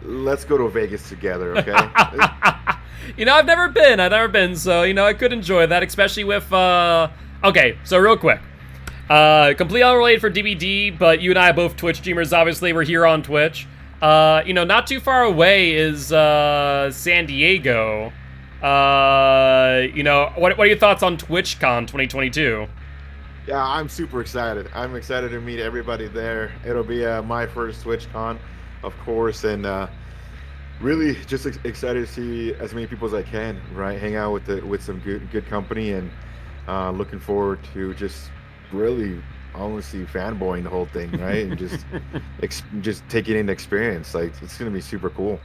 let's go to Vegas together, okay? I've never been, so I could enjoy that, especially with okay, so real quick. Completely unrelated for DBD, but you and I are both Twitch streamers, obviously. We're here on Twitch. Not too far away is San Diego. What are your thoughts on TwitchCon 2022? Yeah, I'm super excited. I'm excited to meet everybody there. It'll be my first TwitchCon, of course, and really just excited to see as many people as I can, right? Hang out with some good company, and looking forward to just really honestly fanboying the whole thing, right? And just taking in the experience. Like, it's gonna be super cool.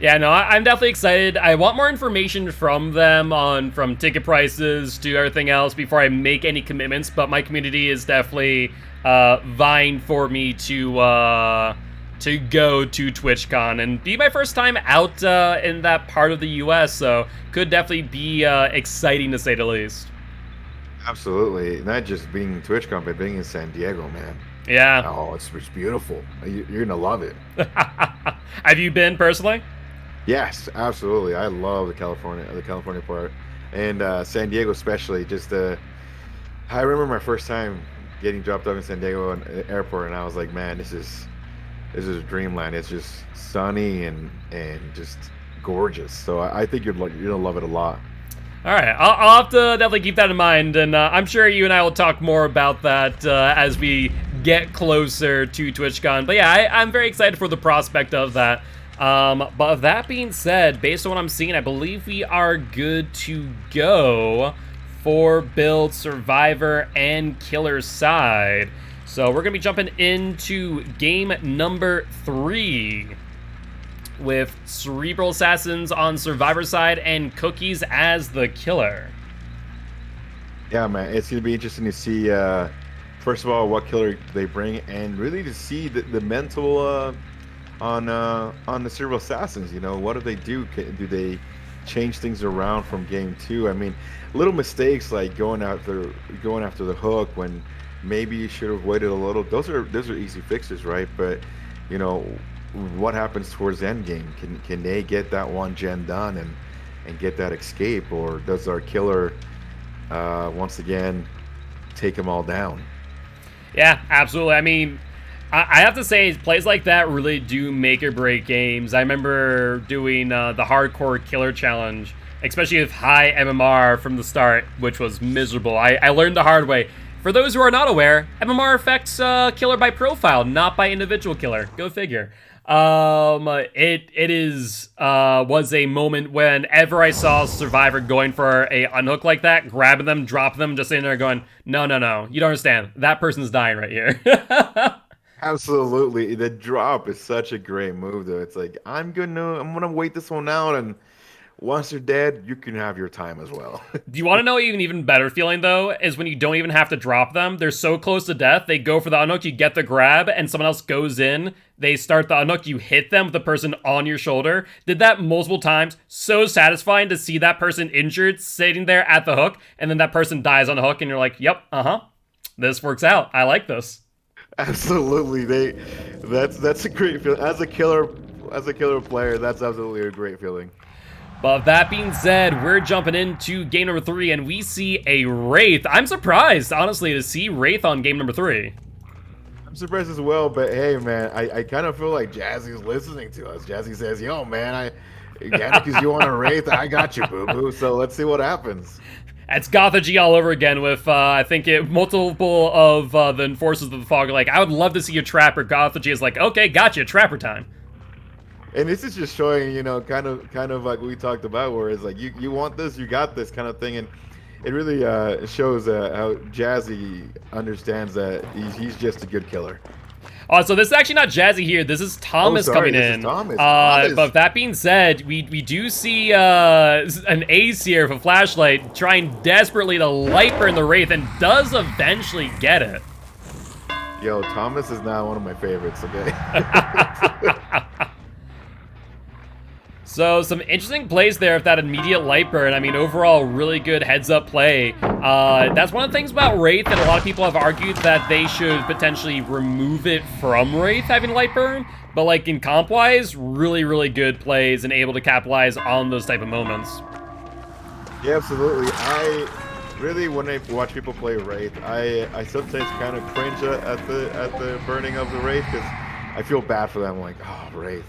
Yeah, no, I'm definitely excited. I want more information from them from ticket prices to everything else before I make any commitments, but my community is definitely vying for me to go to TwitchCon and be my first time out in that part of the US, so could definitely be exciting, to say the least. Absolutely. Not just being TwitchCon, but being in San Diego, man. Yeah. Oh, it's beautiful. You're going to love it. Have you been personally? Yes, absolutely. I love the California part. And San Diego especially. I remember my first time getting dropped off in San Diego airport, and I was like, man, this is dreamland. It's just sunny and just gorgeous. So I think you're going to love it a lot. All right, I'll have to definitely keep that in mind, and I'm sure you and I will talk more about that as we get closer to TwitchCon. But yeah, I'm very excited for the prospect of that. But that being said, based on what I'm seeing, I believe we are good to go for build, survivor, and killer side. So we're going to be jumping into game number 3 with Cerebral Assassins on Survivor side and Cookies as the killer. Yeah, man, it's going to be interesting to see, first of all, what killer they bring, and really to see the mental on the Cerebral Assassins. You know, what do they do? Do they change things around from game 2? I mean, little mistakes like going after the hook when maybe you should have waited a little. Those are easy fixes, right? But you know, what happens towards the end game? Can they get that one gen done and get that escape, or does our killer once again take them all down? Yeah, absolutely. I mean, I have to say, plays like that really do make or break games. I remember doing the hardcore killer challenge, especially with high MMR from the start, which was miserable. I learned the hard way. For those who are not aware, MMR affects killer by profile, not by individual killer. Go figure. It was a moment whenever I saw Survivor going for a unhook like that, grabbing them, dropping them, just sitting there going, no, you don't understand. That person's dying right here. Absolutely, the drop is such a great move, though. It's like I'm gonna wait this one out, and once they're dead, you can have your time as well. Do you want to know even better feeling, though, is when you don't even have to drop them. They're so close to death, they go for the unhook, you get the grab, and someone else goes in, they start the unhook, you hit them with the person on your shoulder. Did that multiple times. So satisfying to see that person injured, sitting there at the hook, and then that person dies on the hook, and you're like, yep, this works out. I like this. Absolutely, that's a great feeling. As a killer player, that's absolutely a great feeling. But that being said, we're jumping into game number 3, and we see a Wraith. I'm surprised, honestly, to see Wraith on game number 3. I'm surprised as well, but hey, man, I kind of feel like Jazzy's listening to us. Jazzy says, yo, man, because you want a Wraith, I got you, boo-boo, so let's see what happens. It's Gothology all over again with, I think, multiple of the Enforcers of the Fog are like, I would love to see a Trapper. Gothology is like, okay, gotcha, Trapper time. And this is just showing, you know, kind of like we talked about, where it's like you want this, you got this kind of thing, and it really shows how Jazzy understands that he's just a good killer. Oh, so this is actually not Jazzy here. This is Thomas coming in. Thomas. But that being said, we do see an Ace here with a flashlight trying desperately to light burn the Wraith and does eventually get it. Yo, Thomas is now one of my favorites, okay? So some interesting plays there with that immediate light burn. I mean, overall, really good heads-up play. That's one of the things about Wraith that a lot of people have argued that they should potentially remove it from Wraith having light burn. But like in comp-wise, really good plays and able to capitalize on those type of moments. Yeah, absolutely. I really, when I watch people play Wraith, I sometimes kind of cringe at the burning of the Wraith because I feel bad for them. Like, oh, Wraith.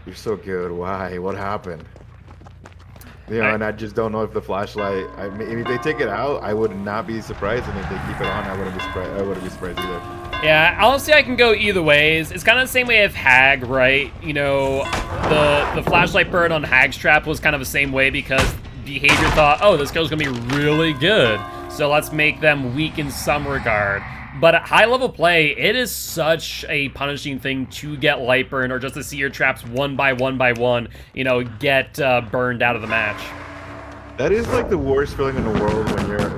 You're so good. Why? What happened? You know, and I just don't know if the flashlight. I mean, if they take it out, I would not be surprised, and if they keep it on, I wouldn't be surprised. I wouldn't be surprised either. Yeah, honestly, I can go either ways. It's kind of the same way as Hag, right? You know, the flashlight burn on Hag's trap was kind of the same way because Behavior thought, oh, this kill's gonna be really good, so let's make them weak in some regard. But at high level play, it is such a punishing thing to get light burn or just to see your traps one by one, you know, get burned out of the match. That is like the worst feeling in the world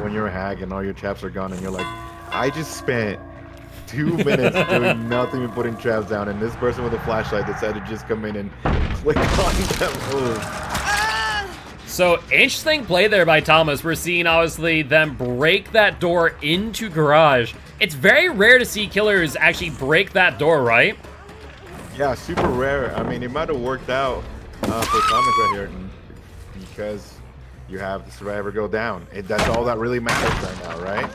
when you're a Hag and all your traps are gone and you're like, I just spent 2 minutes doing nothing but putting traps down, and this person with a flashlight decided to just come in and click on that move. So, interesting play there by Thomas. We're seeing, obviously, them break that door into Garage. It's very rare to see killers actually break that door, right? Yeah, super rare. I mean, it might have worked out for Thomas right here because you have the Survivor go down. That's all that really matters right now, right?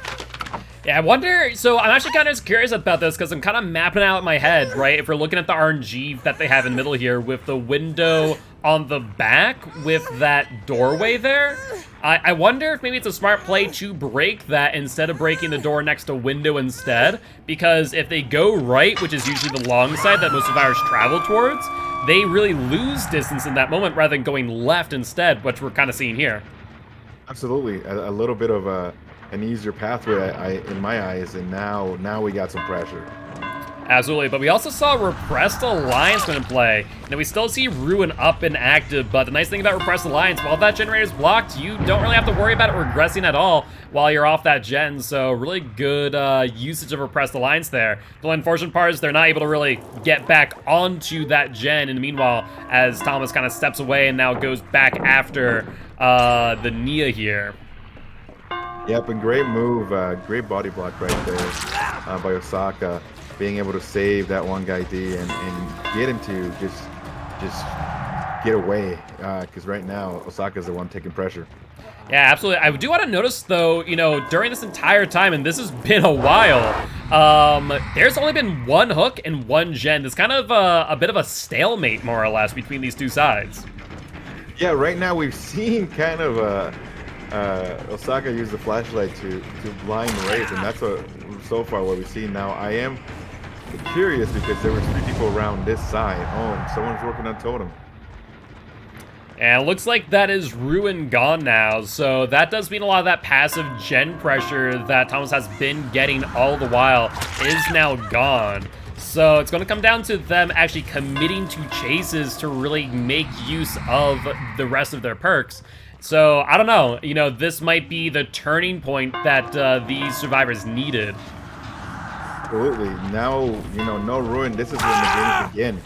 Yeah, I wonder, so I'm actually kind of curious about this because I'm kind of mapping out in my head, right? If we're looking at the RNG that they have in the middle here with the window on the back with that doorway there, I wonder if maybe it's a smart play to break that instead of breaking the door next to window instead, because if they go right, which is usually the long side that most survivors travel towards, they really lose distance in that moment rather than going left instead, which we're kind of seeing here. Absolutely. A little bit of an easier pathway, in my eyes, and now we got some pressure. Absolutely, but we also saw Repressed Alliance come into play. Now, we still see Ruin up and active, but the nice thing about Repressed Alliance, while that generator's blocked, you don't really have to worry about it regressing at all while you're off that gen, so really good usage of Repressed Alliance there. The unfortunate part is they're not able to really get back onto that gen, and meanwhile, as Thomas kind of steps away and now goes back after the Nia here. Yep, and great move, great body block right there by Osaka, being able to save that one guy D and get him to just get away, because right now Osaka's the one taking pressure. Yeah, absolutely. I do want to notice, though, you know, during this entire time, and this has been a while, there's only been one hook and one gen. There's kind of a bit of a stalemate, more or less, between these two sides. Yeah, right now we've seen kind of Osaka use the flashlight to blind Wraith, and that's so far what we've seen. Now, I am curious because there were 3 people around this side. Oh, and someone's working on Totem. And it looks like that is Ruin gone now, so that does mean a lot of that passive gen pressure that Thomas has been getting all the while is now gone. So it's going to come down to them actually committing to chases to really make use of the rest of their perks. So, I don't know, you know, this might be the turning point that these survivors needed. Absolutely. Now, you know, no Ruin. This is when the games begin.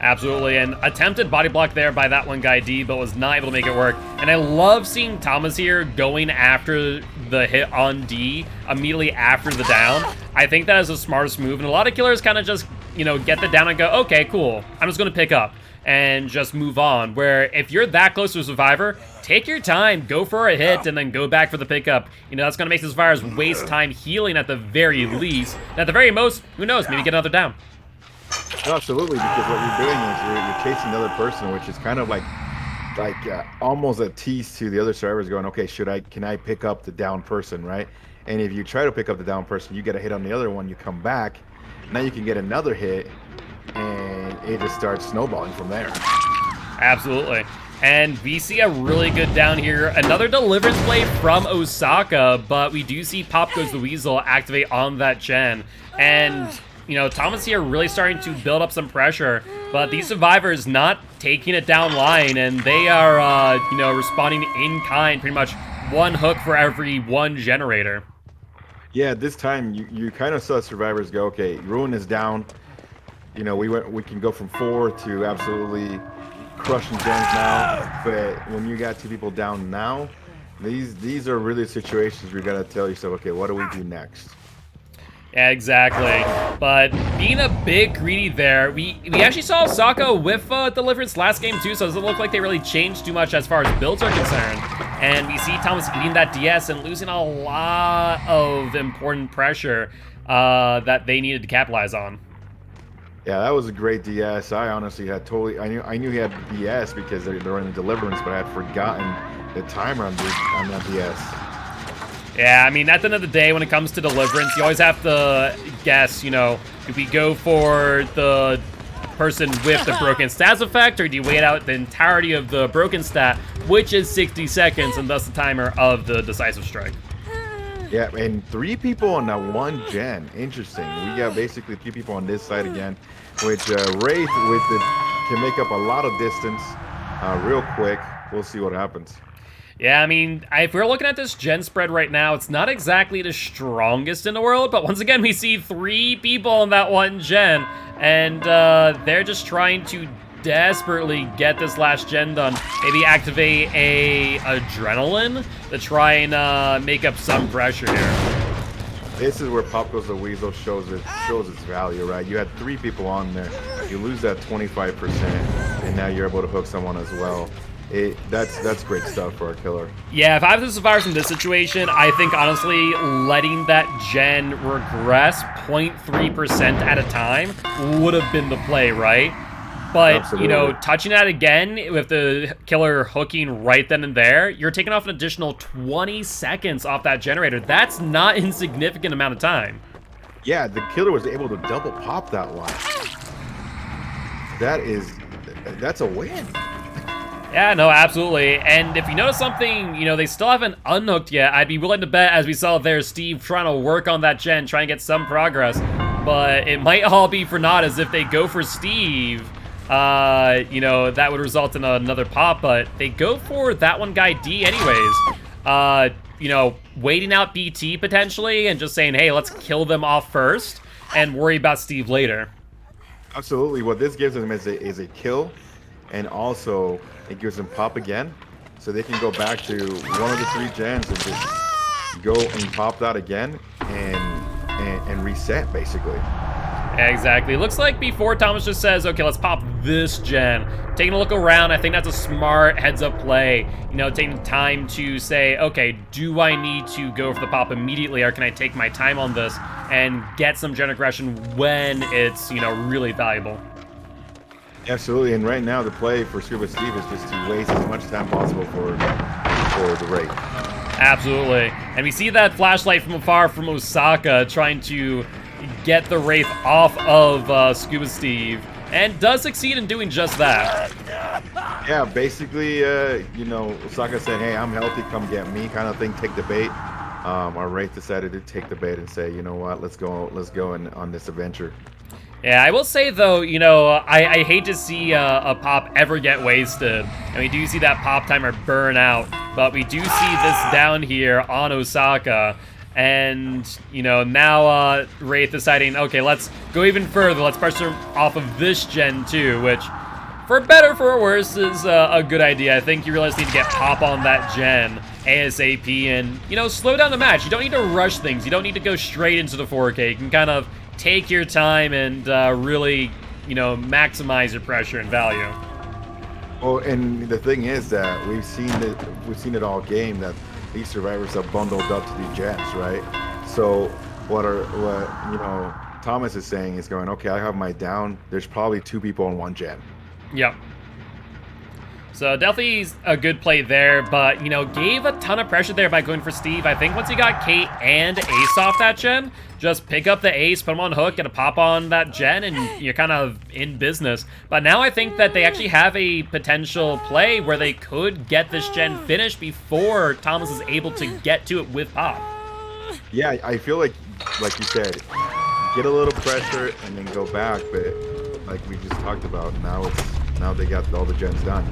Absolutely, and attempted body block there by that one guy D, but was not able to make it work. And I love seeing Thomas here going after the hit on D immediately after the down. I think that is the smartest move, and a lot of killers kind of just, you know, get the down and go, okay, cool, I'm just going to pick up and just move on. Where if you're that close to a survivor, take your time, go for a hit, and then go back for the pickup. You know, that's going to make the survivors waste time healing at the very least. And at the very most, who knows, maybe get another down. Absolutely, because what you're doing is you're chasing the other person, which is kind of like almost a tease to the other survivors going, okay, can I pick up the down person, right? And if you try to pick up the down person, you get a hit on the other one, you come back, now you can get another hit, and it just starts snowballing from there. Absolutely. And we see a really good down here. Another deliverance play from Osaka, but we do see Pop Goes the Weasel activate on that gen. And, you know, Thomas here really starting to build up some pressure, but these survivors not taking it down line, and they are, you know, responding in kind, pretty much one hook for every one generator. Yeah, this time you kind of saw survivors go, okay, Ruin is down. You know, we can go from 4 to absolutely crushing gens now, but when you got 2 people down now, these are really situations where you got to tell yourself, okay, what do we do next? Yeah, exactly. But being a bit greedy there, we actually saw Osaka with Deliverance last game too, so it doesn't look like they really changed too much as far as builds are concerned. And we see Thomas eating that DS and losing a lot of important pressure that they needed to capitalize on. Yeah, that was a great DS. I honestly had I knew he had DS because they're in the Deliverance, but I had forgotten the timer on that DS. Yeah, I mean, at the end of the day, when it comes to Deliverance, you always have to guess, you know, do we go for the person with the broken stats effect, or do you wait out the entirety of the broken stat, which is 60 seconds, and thus the timer of the decisive strike? Yeah, and 3 people on that one gen. Interesting. We got basically 3 people on this side again, which Wraith can make up a lot of distance real quick. We'll see what happens. Yeah, I mean, if we're looking at this gen spread right now, it's not exactly the strongest in the world, but once again, we see 3 people on that one gen, and they're just trying to desperately get this last gen done. Maybe activate a Adrenaline to try and make up some pressure here. This is where Pop Goes the Weasel shows its value, right? You had 3 people on there, you lose that 25%, and now you're able to hook someone as well. That's great stuff for a killer. Yeah, if I was the survivors in this situation, I think honestly letting that gen regress 0.3% at a time would have been the play, right? But, absolutely. You know, touching that again with the killer hooking right then and there, you're taking off an additional 20 seconds off that generator. That's not an insignificant amount of time. Yeah, the killer was able to double pop that one. That's a win. Yeah, no, absolutely. And if you notice something, they still haven't unhooked yet. I'd be willing to bet, as we saw there, Steve trying to work on that gen, trying to get some progress. But it might all be for naught, as if they go for Steve, that would result in another pop. But they go for that one guy D anyways. Waiting out BT potentially and just saying, hey, let's kill them off first and worry about Steve later. Absolutely. What this gives them is a kill, and also it gives them pop again, so they can go back to one of the 3 gens and just go and pop that again and reset basically. Exactly. Looks like before Thomas just says, okay, let's pop this gen. Taking a look around, I think that's a smart heads-up play. Taking time to say, okay, do I need to go for the pop immediately, or can I take my time on this and get some gen aggression when it's, really valuable? Absolutely, and right now the play for Scuba Steve is just to waste as much time possible for the Wraith. Absolutely. And we see that flashlight from afar from Osaka trying to get the Wraith off of Scuba Steve, and does succeed in doing just that. Yeah, basically, Osaka said, hey, I'm healthy, come get me, kind of thing, take the bait. Our Wraith decided to take the bait and say, you know what, let's go on this adventure. Yeah, I will say, though, I hate to see a pop ever get wasted. And we do see that pop timer burn out, but we do see this down here on Osaka. And, now Wraith deciding, okay, let's go even further. Let's pressure off of this gen, too, which, for better or for worse, is a good idea. I think you realize you need to get pop on that gen ASAP and, slow down the match. You don't need to rush things. You don't need to go straight into the 4K. You can kind of take your time and really, maximize your pressure and value. Well, and the thing is that we've seen it all game that these survivors have bundled up to the gens, right? So what Thomas is saying is going, okay, I have my down. There's probably 2 people on 1 gen. Yep. So definitely a good play there, but, gave a ton of pressure there by going for Steve. I think once he got Kate and Ace off that gen, just pick up the Ace, put him on hook, get a pop on that gen, and you're kind of in business. But now I think that they actually have a potential play where they could get this gen finished before Thomas is able to get to it with pop. Yeah, I feel like you said, get a little pressure and then go back, but like we just talked about, now they got all the gens done.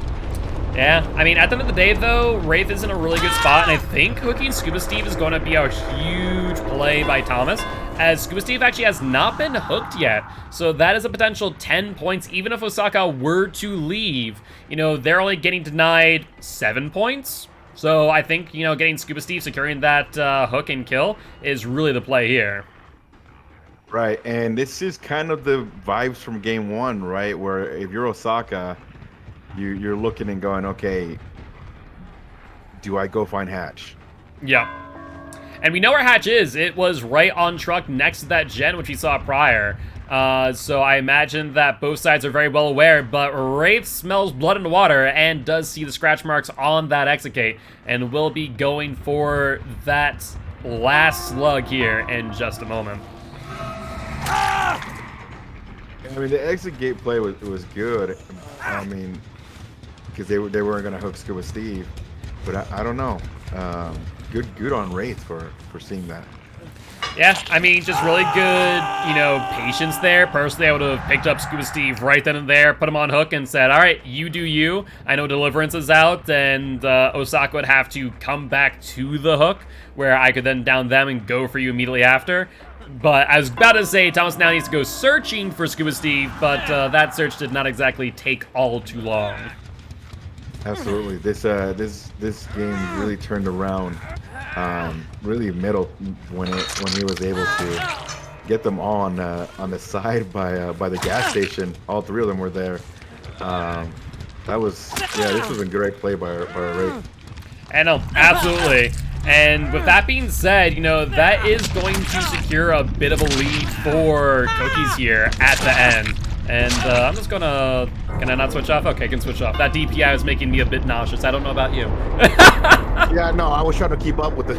Yeah, I mean, at the end of the day, though, Wraith is in a really good spot, and I think hooking Scuba Steve is going to be a huge play by Thomas, as Scuba Steve actually has not been hooked yet. So that is a potential 10 points, even if Osaka were to leave. They're only getting denied 7 points. So I think, getting Scuba Steve securing that hook and kill is really the play here. Right, and this is kind of the vibes from game 1, right? Where if you're Osaka, you're looking and going, okay, do I go find Hatch? Yeah. And we know where Hatch is. It was right on truck next to that gen, which we saw prior. So I imagine that both sides are very well aware, but Wraith smells blood in the water and does see the scratch marks on that Exocate, and will be going for that last slug here in just a moment. I mean, the exit gate play was good. I mean, because they weren't going to hook Scuba Steve, but I don't know. Good on Wraith for seeing that. Yeah, I mean, just really good, patience there. Personally, I would have picked up Scuba Steve right then and there, put him on hook, and said, all right, you do you. I know Deliverance is out, and Osaka would have to come back to the hook, where I could then down them and go for you immediately after. But I was about to say, Thomas now needs to go searching for Scuba Steve, but that search did not exactly take all too long. Absolutely. This game really turned around, really middle when he was able to get them all on the side by the gas station. All 3 of them were there. This was a great play by Wraith. I know, absolutely. And with that being said, that is going to secure a bit of a lead for Cookies here at the end. And I'm just gonna... Can I not switch off? Okay, I can switch off. That DPI was making me a bit nauseous. I don't know about you. Yeah, no, I was trying to keep up with the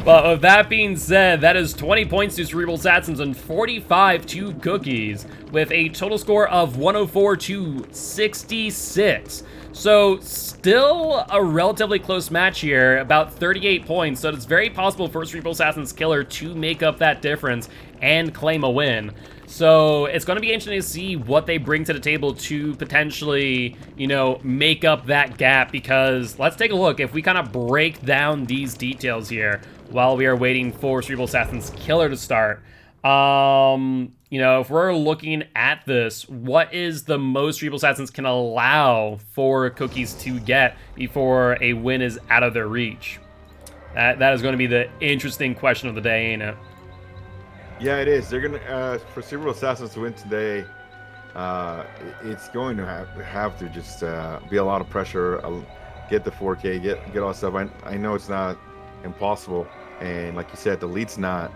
But with that being said, that is 20 points to Cerebral Assassins and 45 to Cookies, with a total score of 104 to 66. So still a relatively close match here, about 38 points, so it's very possible for Cerebral Assassins Killer to make up that difference and claim a win. So it's going to be interesting to see what they bring to the table to potentially, you know, make up that gap, because let's take a look. If we kind of break down these details here while we are waiting for Cerebral Assassins Killer to start, you know, if we're looking at this, what is the most Cerebral Assassins can allow for Cookies to get before a win is out of their reach? That is going to be the interesting question of the day, ain't it? Yeah, it is. They're gonna for Cerebral Assassins to win today. It's going to have to just be a lot of pressure. Get the 4K, get all that stuff. I know it's not impossible, and like you said, the lead's not,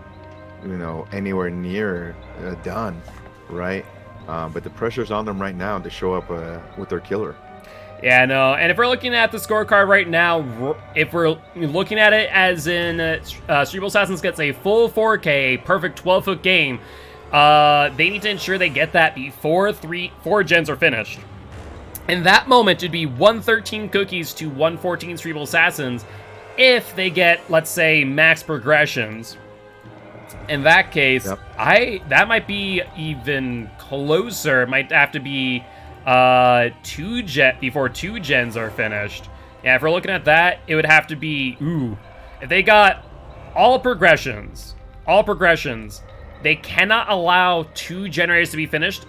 you know, anywhere near done, right? But the pressure's on them right now to show up with their killer. Yeah, no, and if we're looking at the scorecard right now, if we're looking at it as in Cerebral Assassins gets a full 4K, perfect 12-foot game, they need to ensure they get that before 4 gens are finished. In that moment, it'd be 113 Cookies to 114 Cerebral Assassins if they get, let's say, max progressions. In that case, yep. That might be even closer. It might have to be before 2 gens are finished. Yeah, if we're looking at that, it would have to be, if they got all progressions, they cannot allow 2 generators to be finished.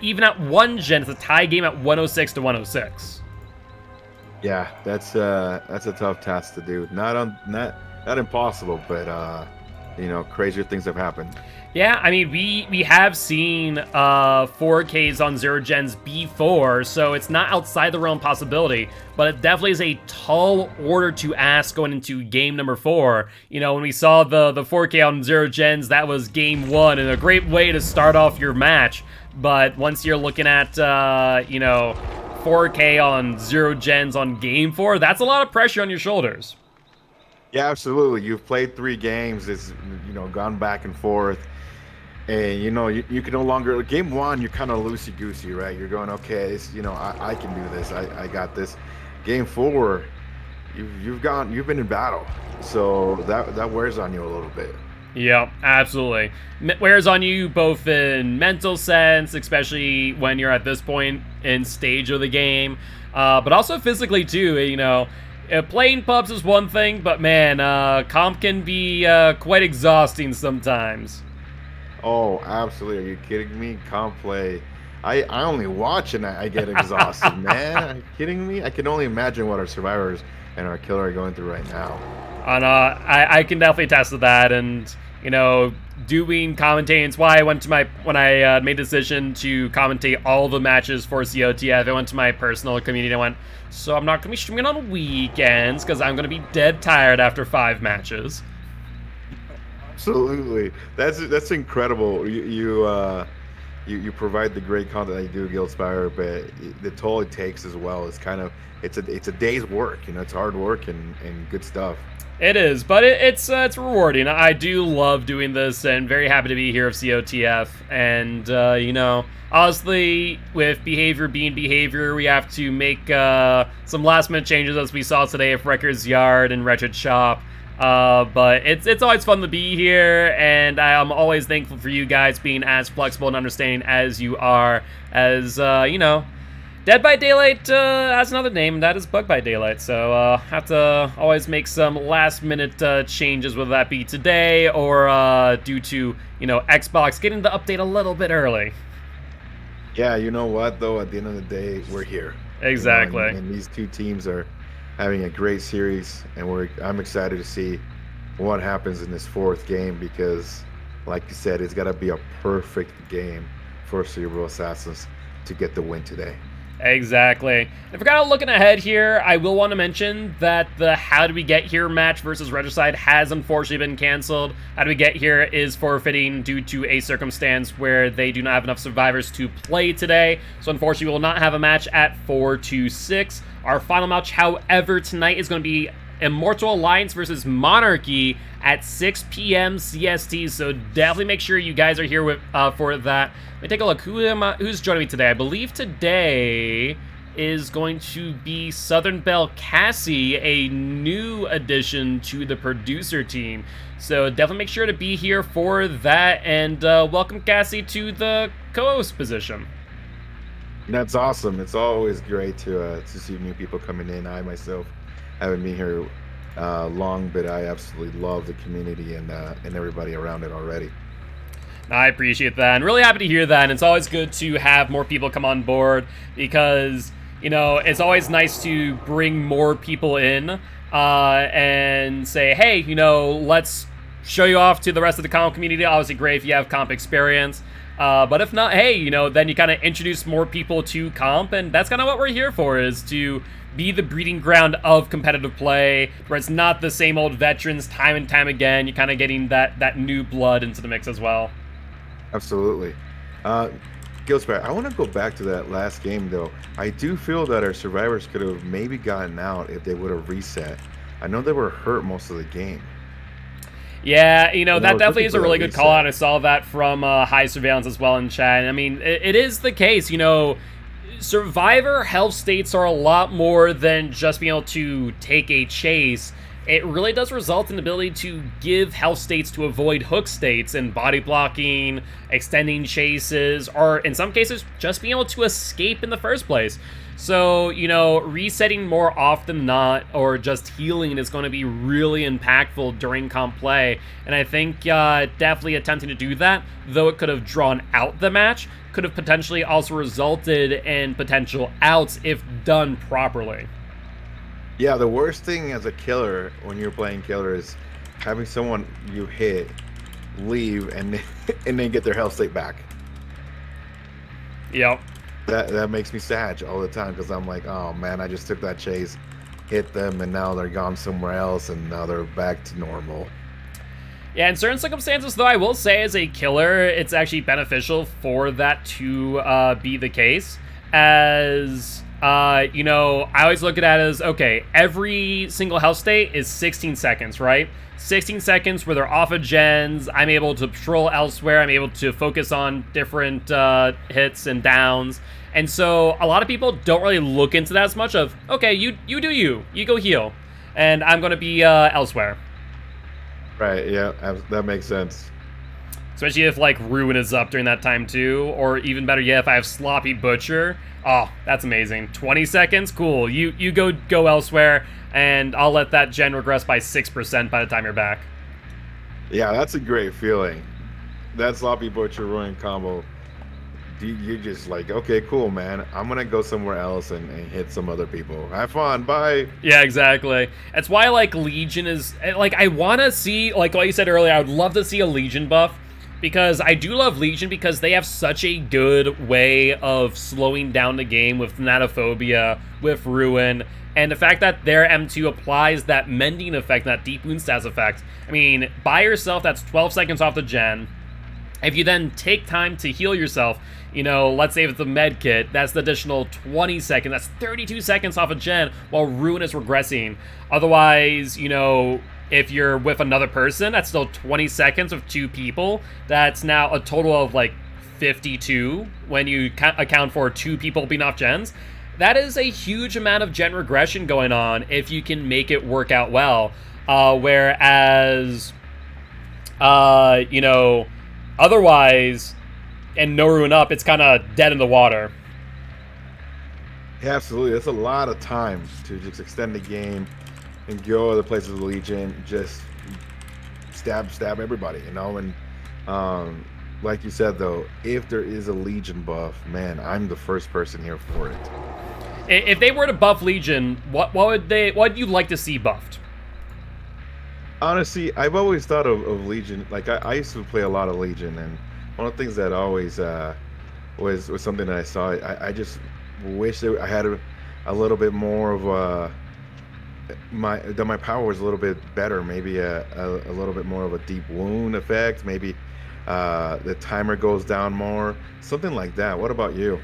Even at 1 gen, it's a tie game at 106 to 106. Yeah, that's a tough task to do. Not impossible, but you know, crazier things have happened. Yeah, I mean, we have seen 4Ks on 0 gens before, so it's not outside the realm possibility, but it definitely is a tall order to ask going into game number 4. You know, when we saw the 4K on 0 gens, that was game 1, and a great way to start off your match. But once you're looking at, you know, 4K on 0 gens on game 4, that's a lot of pressure on your shoulders. Yeah, absolutely. You've played 3 games. It's, you know, gone back and forth. And, you know, you can no longer... Game 1, you're kind of loosey-goosey, right? You're going, okay, it's, you know, I can do this. I got this. Game 4, you've been in battle. So that wears on you a little bit. Yeah, absolutely. Wears on you both in mental sense, especially when you're at this point in stage of the game, but also physically too. You know, playing pubs is one thing, but man, comp can be quite exhausting sometimes. Oh, absolutely. Are you kidding me? Comp play. I only watch and I get exhausted, man. Are you kidding me? I can only imagine what our survivors and our killer are going through right now. And I can definitely attest to that, and you know, doing commentating. It's why I went to when I made the decision to commentate all the matches for COTF, I went to my personal community and I went, so I'm not going to be streaming on weekends because I'm going to be dead tired after 5 matches. Absolutely. That's incredible. You provide the great content that you do, Guildspire, but the toll it takes as well is kind of, it's a day's work. You know, it's hard work and good stuff. It is, but it's rewarding. I do love doing this, and very happy to be here of COTF. And you know, honestly, with behavior being behavior, we have to make some last-minute changes, as we saw today at Wrecker's Yard and Wretched Shop. But it's always fun to be here, and I'm always thankful for you guys being as flexible and understanding as you are. As you know, Dead by Daylight has another name, and that is Bug by Daylight, so have to always make some last-minute changes, whether that be today or due to, you know, Xbox getting the update a little bit early. Yeah, you know what, though? At the end of the day, we're here. Exactly. You know, and these 2 teams are having a great series, and I'm excited to see what happens in this 4th game because, like you said, it's got to be a perfect game for Cerebral Assassins to get the win today. Exactly. If we're kind of looking ahead here, I will want to mention that the How Do We Get Here match versus Regicide has unfortunately been canceled. How Do We Get Here is forfeiting due to a circumstance where they do not have enough survivors to play today. So unfortunately, we will not have a match at 4-6. Our final match, however, tonight is going to be Immortal Alliance versus Monarchy at 6 p.m. CST. So definitely make sure you guys are here with for that. Let me take a look. Who's joining me today? I believe today is going to be Southern Belle Cassie, a new addition to the producer team. So definitely make sure to be here for that, and welcome Cassie to the co-host position. That's awesome. It's always great to see new people coming in. I myself haven't been here long, but I absolutely love the community and everybody around it already. I appreciate that, and really happy to hear that. And it's always good to have more people come on board because, you know, it's always nice to bring more people in and say, hey, you know, let's show you off to the rest of the comp community. Obviously great if you have comp experience. But if not, hey, you know, then you kind of introduce more people to comp, and that's kind of what we're here for, is to be the breeding ground of competitive play, where it's not the same old veterans time and time again. You're kind of getting that new blood into the mix as well. Absolutely. Gilsparrow, I want to go back to that last game, though. I do feel that our survivors could have maybe gotten out if they would have reset. I know they were hurt most of the game. Yeah, you know, that definitely is a really good call out. I saw that from High Surveillance as well in chat. I mean, it is the case, you know, Survivor health states are a lot more than just being able to take a chase. It really does result in the ability to give health states to avoid hook states and body blocking, extending chases, or in some cases, just being able to escape in the first place. So, you know, resetting more often than not, or just healing, is going to be really impactful during comp play. And I think definitely attempting to do that, though it could have drawn out the match, could have potentially also resulted in potential outs if done properly. Yeah, the worst thing as a killer when you're playing killer is having someone you hit leave and then get their health state back. Yep. That makes me sad all the time, because I'm like, oh man, I just took that chase, hit them, and now they're gone somewhere else, and now they're back to normal. Yeah, in certain circumstances, though, I will say as a killer, it's actually beneficial for that to be the case, as... you know, I always look at it as, okay, every single health state is 16 seconds, right? 16 seconds where they're off of gens, I'm able to patrol elsewhere, I'm able to focus on different hits and downs. And so a lot of people don't really look into that as much of, okay, you do you go heal, and I'm going to be elsewhere. Right, yeah, that makes sense. Especially if, like, Ruin is up during that time, too. Or even better yet, if I have Sloppy Butcher. Oh, that's amazing. 20 seconds? Cool. You go elsewhere, and I'll let that gen regress by 6% by the time you're back. Yeah, that's a great feeling. That Sloppy Butcher Ruin combo, you're just like, okay, cool, man. I'm going to go somewhere else and hit some other people. Have fun. Bye. Yeah, exactly. That's why, like, Legion is... Like, I want to see... Like you said earlier, I would love to see a Legion buff. Because I do love Legion because they have such a good way of slowing down the game with Thanatophobia, with Ruin, and the fact that their M2 applies that mending effect, that deep wound stats effect. I mean, by yourself, that's 12 seconds off the gen. If you then take time to heal yourself, you know, let's say with the med kit, that's the additional 20 seconds, that's 32 seconds off a gen while Ruin is regressing. Otherwise, you know... If you're with another person, that's still 20 seconds with two people. That's now a total of like 52 when you account for two people being off gens. That is a huge amount of gen regression going on if you can make it work out well. Whereas, you know, otherwise, and no Ruin up, it's kind of dead in the water. Yeah, absolutely. That's a lot of time to just extend the game and go other places with Legion, just stab everybody, you know. And like you said, though, if there is a Legion buff, man, I'm the first person here for it. If they were to buff Legion, what would you like to see buffed? Honestly, I've always thought of Legion. Like I used to play a lot of Legion, and one of the things that always was something that I saw. I just wish that I had a little bit more of my power was a little bit better, maybe a little bit more of a deep wound effect, maybe the timer goes down more, something like that. What about you?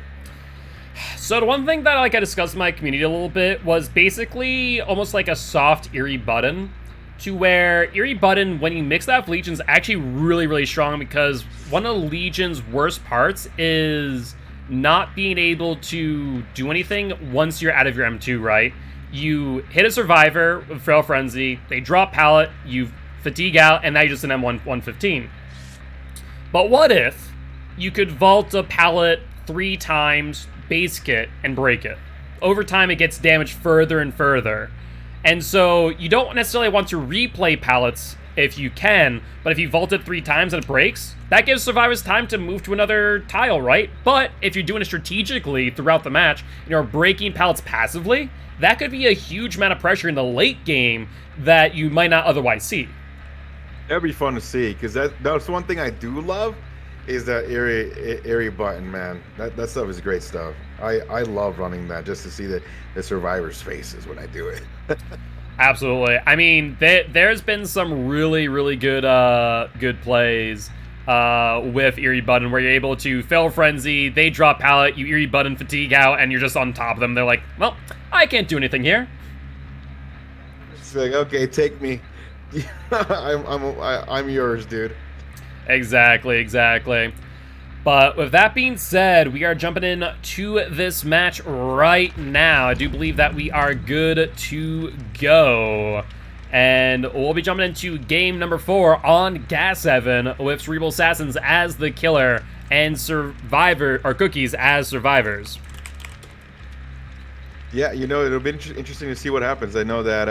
So the one thing that I discussed in my community a little bit was basically almost like a soft Eerie button, to where Eerie button, when you mix that with Legion, is actually really, really strong, because one of Legion's worst parts is not being able to do anything once you're out of your M2, right? You hit a survivor with Feral Frenzy, they drop pallet, you fatigue out, and now you're just an M115. But what if you could vault a pallet 3 times, base kit, and break it? Over time, it gets damaged further and further. And so you don't necessarily want to replay pallets if you can, but if you vault it 3 times and it breaks, that gives survivors time to move to another tile, right? But if you're doing it strategically throughout the match, and you're breaking pallets passively, that could be a huge amount of pressure in the late game that you might not otherwise see. That'd be fun to see, because that's one thing I do love, is that Eerie button, man. That stuff is great stuff. I love running that just to see the survivors' faces when I do it. Absolutely. I mean, there's been some really, really good plays with Eerie button, where you're able to Feral Frenzy, they drop pallet, you Eerie button fatigue out, and you're just on top of them. They're like, well, I can't do anything here. It's like, okay, take me. I'm yours, dude. Exactly. But with that being said, we are jumping in to this match right now. I do believe that we are good to go. And we'll be jumping into game number 4 on Gas Heaven with Cerebral Assassins as the killer and Cookies as survivors. Yeah, it'll be interesting to see what happens. I know that,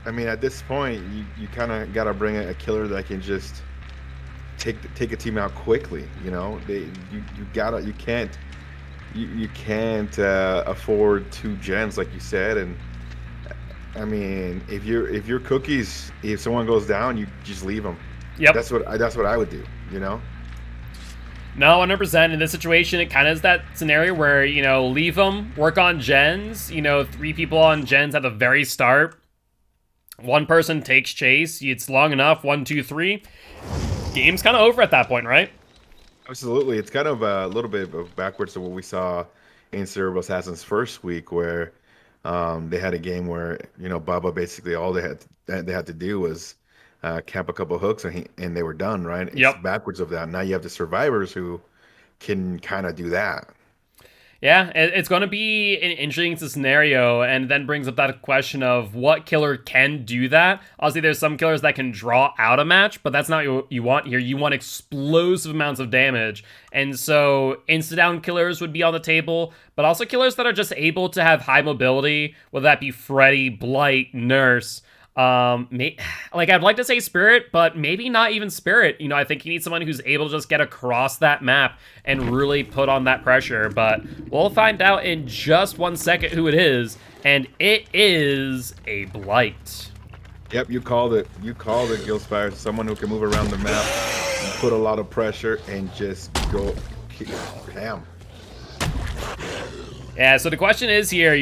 I mean, at this point, you kind of got to bring a killer that can just take a team out quickly. You can't afford 2 gens like you said. And I mean, if you're Cookies, if someone goes down, you just leave them. Yep. That's what I would do. No, 100%. In this situation, it kind of is that scenario where, leave them, work on gens, 3 people on gens at the very start. 1 person takes chase, it's long enough, 1, 2, 3. Game's kind of over at that point, right? Absolutely. It's kind of a little bit of backwards to what we saw in Cerebral Assassin's first week, where they had a game where, Bubba basically all they had to do was camp a couple hooks and they were done, right? Yep. It's backwards of that. Now you have the survivors who can kind of do that. Yeah, it's going to be an interesting scenario, and then brings up that question of what killer can do that. Obviously, there's some killers that can draw out a match, but that's not what you want here. You want explosive amounts of damage. And so insta-down killers would be on the table, but also killers that are just able to have high mobility, whether that be Freddy, Blight, Nurse. I'd like to say Spirit, but maybe not even Spirit. I think you need someone who's able to just get across that map and really put on that pressure. But we'll find out in just 1 second who it is, and it is a Blight. Yep, you called it. Gilspire. Someone who can move around the map, put a lot of pressure, and just go ham. Yeah, so the question is here,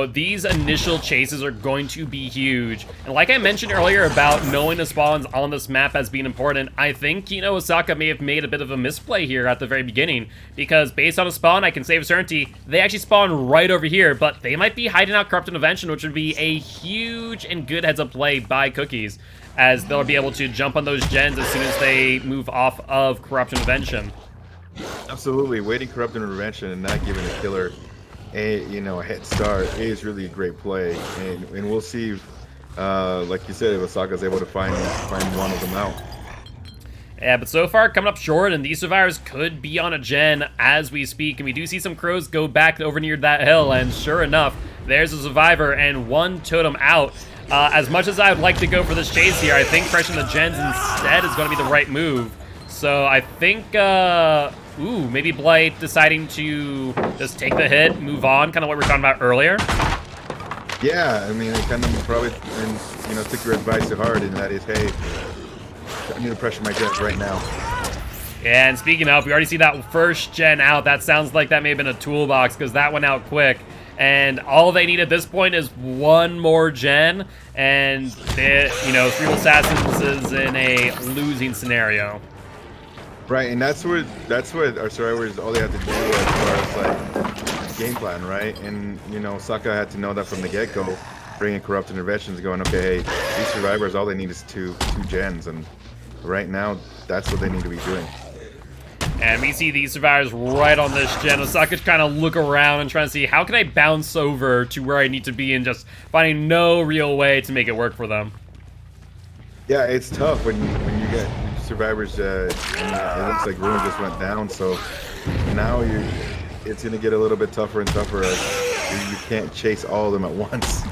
these initial chases are going to be huge. And like I mentioned earlier about knowing the spawns on this map as being important, I think, Osaka may have made a bit of a misplay here at the very beginning. Because based on a spawn, I can say with certainty, they actually spawn right over here, but they might be hiding out Corrupt Intervention, which would be a huge and good heads-up play by Cookies, as they'll be able to jump on those gens as soon as they move off of Corrupt Intervention. Absolutely, waiting Corrupt Intervention and not giving a killer a head start is really a great play, and we'll see, like you said, if Osaka's able to find one of them out. Yeah, but so far coming up short, and these survivors could be on a gen as we speak, and we do see some crows go back over near that hill, and sure enough, there's a survivor and 1 totem out. As much as I would like to go for this chase here, I think pressuring the gens instead is going to be the right move. So I think, maybe Blight deciding to just take the hit, move on, kind of what we were talking about earlier. Yeah, I mean, it kind of probably, took your advice to heart, and that is, hey, I need to pressure my gens right now. Yeah, and speaking of, we already see that first gen out. That sounds like that may have been a toolbox, because that went out quick. And all they need at this point is 1 more gen, and Cerebral Assassins is in a losing scenario. Right, and that's what our survivors all they have to do as far as like game plan, right? And you know, Saka had to know that from the get-go, bringing corrupt interventions, going, okay, hey, these survivors all they need is two gens, and right now that's what they need to be doing. And we see these survivors right on this gen. Osaka kind of look around and trying to see how can I bounce over to where I need to be, and just finding no real way to make it work for them. Yeah, it's tough when you get survivors. It looks like Ruin just went down, so now it's gonna get a little bit tougher and tougher as you can't chase all of them at once.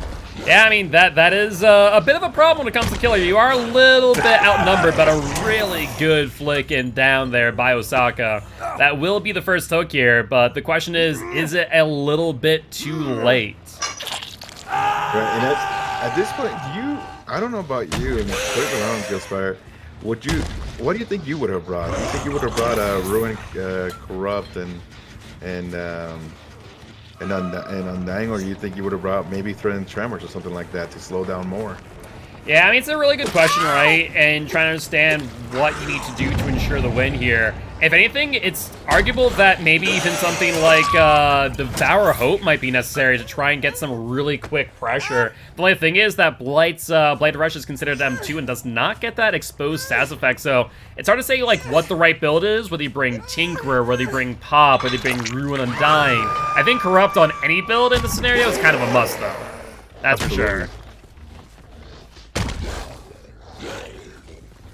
Yeah, I mean, that is a bit of a problem when it comes to killer. You are a little bit outnumbered, but a really good flick and down there by Osaka. That will be the first hook here, but the question is it a little bit too late? Right, and at this point, I don't know about you, and put it around Gilspire, what do you think you would have brought? Do you think you would have brought Ruin, Corrupt, and Undying, or do you think you would have brought maybe Threatened Tremors or something like that to slow down more? Yeah, I mean, it's a really good question, right? And trying to understand what you need to do to ensure the win here. If anything, it's arguable that maybe even something like Devour Hope might be necessary to try and get some really quick pressure. The only thing is that Blight's Blight Rush is considered M2 and does not get that exposed stats effect, so it's hard to say like what the right build is, whether you bring Tinkerer, whether you bring Pop, whether you bring Ruin Undying. I think Corrupt on any build in this scenario is kind of a must, though. That's Absolutely. for sure.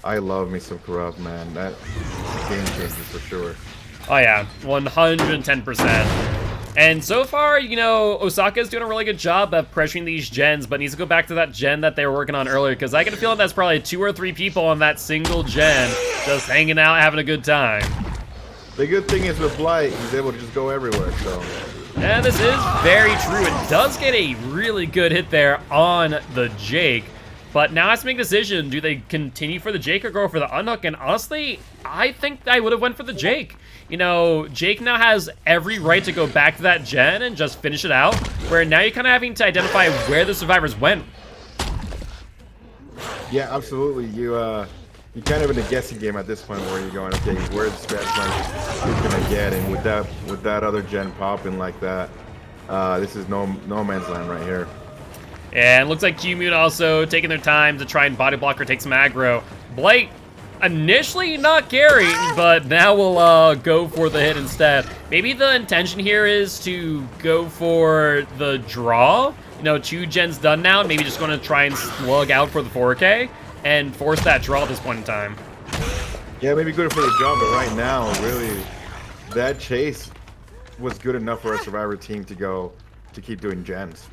I love me some Corrupt, man. That game changer for sure. Oh yeah, 110%. And so far, you know, Osaka's doing a really good job of pressuring these gens, but needs to go back to that gen that they were working on earlier, because I get a feeling that's probably 2 or 3 people on that single gen just hanging out, having a good time. The good thing is with Blight, he's able to just go everywhere, so... And this is very true. It does get a really good hit there on the Jake. But now has to make a decision. Do they continue for the Jake or go for the unhook? And honestly, I think I would have went for the Jake. You know, Jake now has every right to go back to that gen and just finish it out, where now you're kind of having to identify where the survivors went. Yeah, absolutely. You're kind of in a guessing game at this point where you're going, okay, where's the best one is gonna get, and with that other gen popping like that, this is no man's land right here. And looks like Q-Mute also taking their time to try and body block or take some aggro. Blight initially not caring, but now we'll go for the hit instead. Maybe the intention here is to go for the draw. You know, 2 gens done now, maybe just going to try and slug out for the 4K and force that draw at this point in time. Yeah, maybe good for the draw, but right now, really, that chase was good enough for our Survivor team to keep doing gens.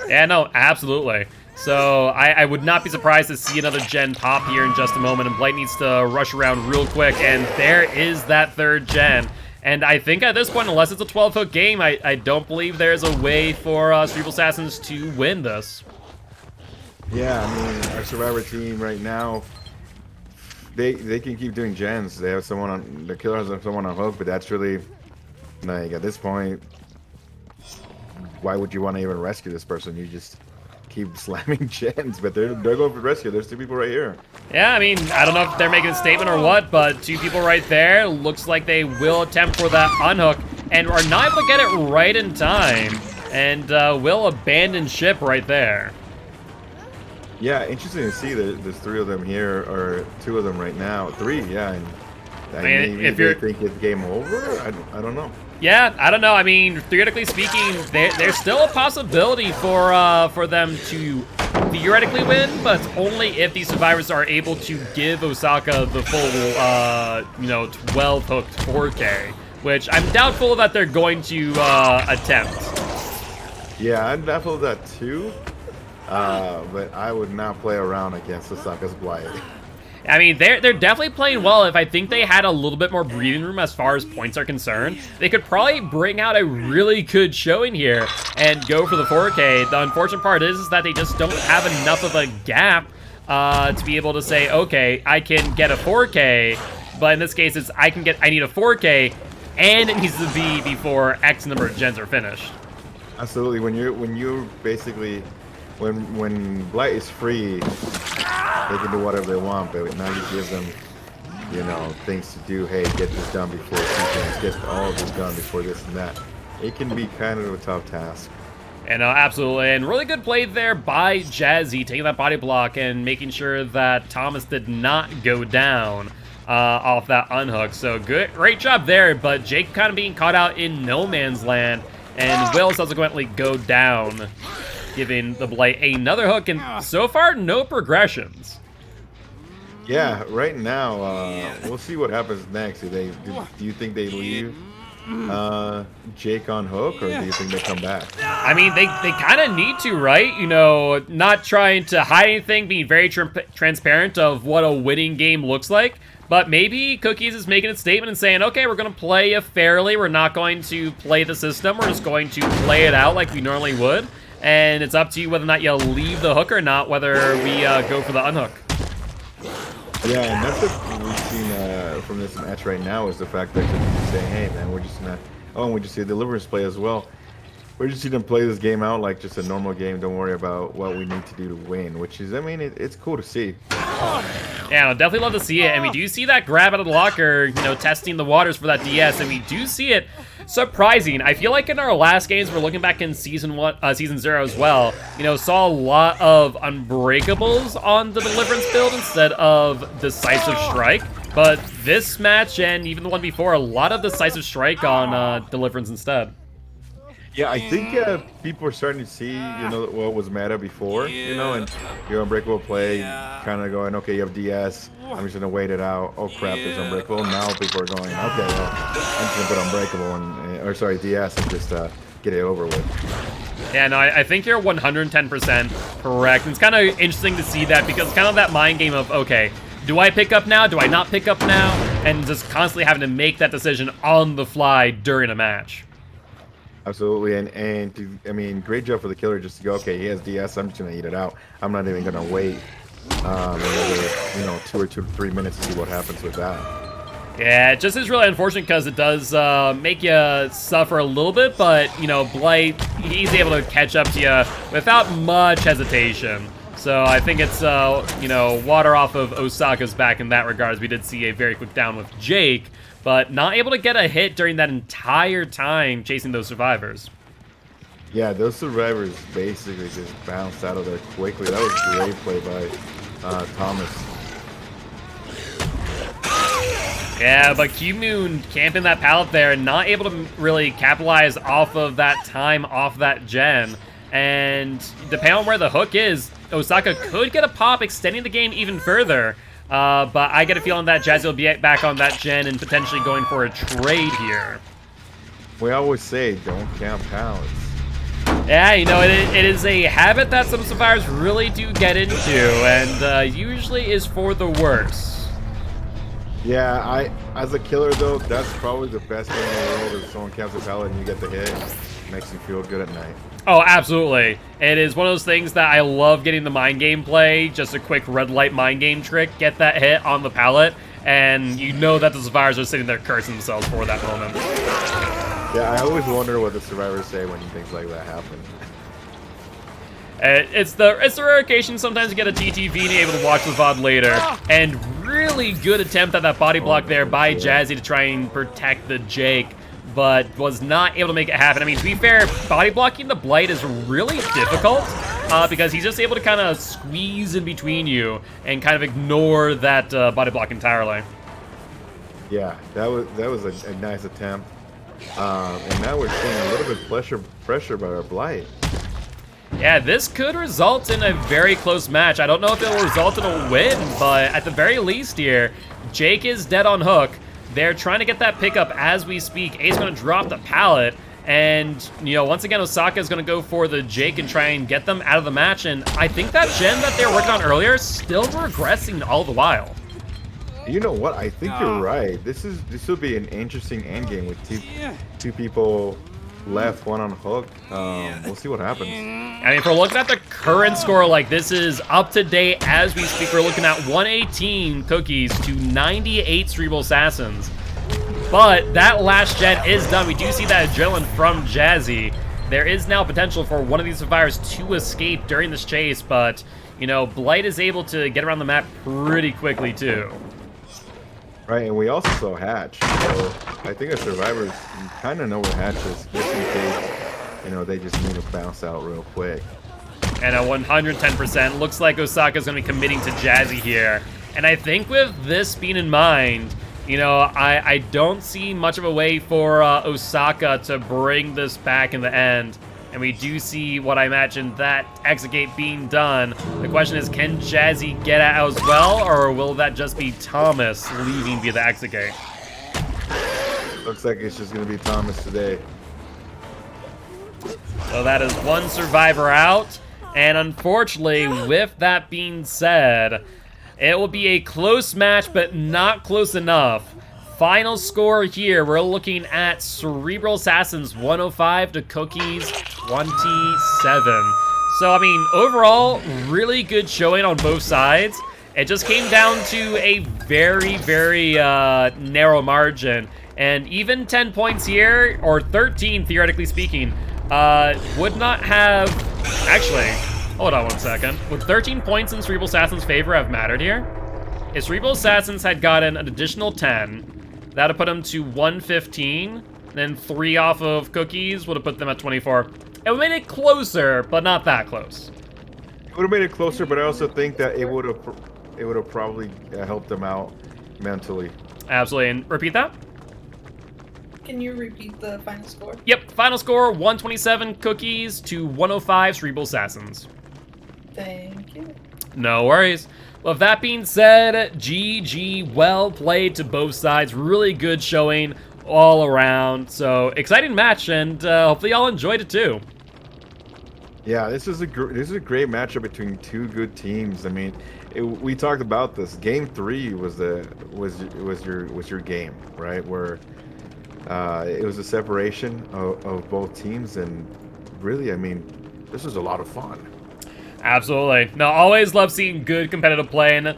Yeah, no, absolutely. So I would not be surprised to see another gen pop here in just a moment, and Blight needs to rush around real quick, and there is that 3rd gen. And I think at this point, unless it's a 12-hook game, I don't believe there's a way for Cerebral Assassins to win this. Yeah, I mean, our Survivor team right now, they can keep doing gens. They have someone on, the killer has someone on hook, but that's really, like, at this point, why would you want to even rescue this person? You just keep slamming gens, but they're going for rescue. There's 2 people right here. Yeah, I mean, I don't know if they're making a statement or what, but 2 people right there. Looks like they will attempt for that unhook and are not able to get it right in time, and will abandon ship right there. Yeah, interesting to see that there's 3 of them here, or 2 of them right now. 3, yeah. And I mean, maybe if you're... they think it's game over? I don't know. Yeah, I don't know. I mean, theoretically speaking, there's still a possibility for them to theoretically win, but it's only if these survivors are able to give Osaka the full, 12 hooked 4K, which I'm doubtful that they're going to attempt. Yeah, I'm doubtful of that too, but I would not play around against Osaka's Blight. I mean, they're definitely playing well. If I think they had a little bit more breathing room as far as points are concerned, they could probably bring out a really good showing here and go for the 4K. The unfortunate part is that they just don't have enough of a gap to be able to say, okay, I can get a 4K, but in this case, it's I need a 4K, and it needs to be before X number of gens are finished. Absolutely. When you're basically when Blight is free, they can do whatever they want, but now you give them things to do. Hey, get this done before sequence, get all of this done before this and that. It can be kind of a tough task. And absolutely, and really good play there by Jazzy, taking that body block and making sure that Thomas did not go down off that unhook. So great job there, but Jake kind of being caught out in no man's land, and will subsequently go down, giving the Blight another hook, and so far, no progressions. Yeah, right now, we'll see what happens next. Do you think they leave Jake on hook, or do you think they come back? I mean, they kind of need to, right? Not trying to hide anything, being very transparent of what a winning game looks like. But maybe Cookies is making a statement and saying, okay, we're going to play you fairly. We're not going to play the system. We're just going to play it out like we normally would. And it's up to you whether or not you leave the hook or not, whether we go for the unhook. Yeah, and that's what we've seen from this match right now, is the fact that Cookies is saying, hey, man, we're just going to... Oh, and we just see Deliverance play as well. We're just going to play this game out like just a normal game. Don't worry about what we need to do to win, which is, I mean, it's cool to see. Yeah, I'd definitely love to see it. And we do see that grab out of the locker, testing the waters for that DS. And we do see it surprising. I feel like in our last games, we're looking back in season 0 as well, saw a lot of Unbreakables on the Deliverance build instead of Decisive Strike. But this match, and even the one before, a lot of Decisive Strike on Deliverance instead. Yeah, I think people are starting to see, what was meta before, and your Unbreakable play kind of going, okay, you have DS, I'm just going to wait it out. Oh, crap, there's Unbreakable. Now people are going, okay, well, I'm just going to put Unbreakable DS and just get it over with. Yeah, no, I think you're 110% correct. And it's kind of interesting to see that, because it's kind of that mind game of, okay, do I pick up now? Do I not pick up now? And just constantly having to make that decision on the fly during a match. Absolutely, and I mean, great job for the killer just to go, okay, he has DS, I'm just going to eat it out. I'm not even going to wait another, 2 or 3 minutes to see what happens with that. Yeah, it just is really unfortunate because it does make you suffer a little bit, but, Blight, he's able to catch up to you without much hesitation. So I think it's, water off of Osaka's back in that regard, as we did see a very quick down with Jake, but not able to get a hit during that entire time chasing those survivors. Yeah, those survivors basically just bounced out of there quickly. That was a great play by Thomas. Yeah, but Q-Moon camping that pallet there and not able to really capitalize off of that time off that gen. And depending on where the hook is, Osaka could get a pop, extending the game even further. But I get a feeling that Jazzy will be back on that gen and potentially going for a trade here. We always say, don't count pallets. Yeah, it is a habit that some survivors really do get into, and usually is for the worse. Yeah, as a killer though, that's probably the best thing in the world, is someone counts a pallet and you get the hit. Makes you feel good at night. Oh, absolutely. It is one of those things that I love getting the mind game play, just a quick red light mind game trick, get that hit on the pallet, and that the survivors are sitting there cursing themselves for that moment. Yeah, I always wonder what the survivors say when things like that happen. It's the rare occasion sometimes you get a TTV and you're able to watch the VOD later, and really good attempt at that body block there by Jazzy to try and protect the Jake, but was not able to make it happen. I mean, to be fair, body blocking the Blight is really difficult because he's just able to kind of squeeze in between you and kind of ignore that body block entirely. Yeah, that was a nice attempt. And now we're seeing a little bit pressure by our Blight. Yeah, this could result in a very close match. I don't know if it will result in a win, but at the very least here, Jake is dead on hook. They're trying to get that pickup as we speak. A's going to drop the pallet, and, once again, Osaka is going to go for the Jake and try and get them out of the match, and I think that gen that they were working on earlier is still regressing all the while. You know what? I think you're right. This will be an interesting endgame with two people left, one on hook. We'll see what happens. I mean, if we're looking at the current score, this is up to date as we speak. We're looking at 118 Cookies to 98 Cerebral Assassins. But that last gen is done. We do see that adrenaline from Jazzy. There is now potential for one of these survivors to escape during this chase, but, Blight is able to get around the map pretty quickly, too. Right, and we also saw Hatch. So I think the survivors kind of know where Hatch is, just in case, they just need to bounce out real quick. And at 110%, looks like Osaka's going to be committing to Jazzy here. And I think with this being in mind, I don't see much of a way for Osaka to bring this back in the end. And we do see what I imagine that exit gate being done. The question is, can Jazzy get out as well, or will that just be Thomas leaving via the exit gate? Looks like it's just going to be Thomas today. So that is one survivor out. And unfortunately, with that being said, it will be a close match, but not close enough. Final score here, we're looking at Cerebral Assassins 105 to Cookies 27. So, I mean, overall, really good showing on both sides. It just came down to a very, very narrow margin. And even 10 points here, or 13 theoretically speaking, would not have... Actually, hold on one second. Would 13 points in Cerebral Assassin's favor have mattered here? If Cerebral Assassins had gotten an additional 10, that would put them to 115, then 3 off of Cookies would have put them at 24. It would have made it closer, but not that close. It would have made it closer, but I also think that it would have probably helped them out mentally. Absolutely, and repeat that? Can you repeat the final score? Yep, final score, 127 Cookies to 105 Cerebral Assassins. Thank you. No worries. Well, with that being said, GG, well played to both sides. Really good showing all around. So, exciting match, and hopefully y'all enjoyed it too. Yeah, this is a great matchup between two good teams. I mean, we talked about this. Game 3 was your game, right? Where it was a separation of both teams, and really, I mean, this was a lot of fun. Absolutely. No, always love seeing good competitive play, and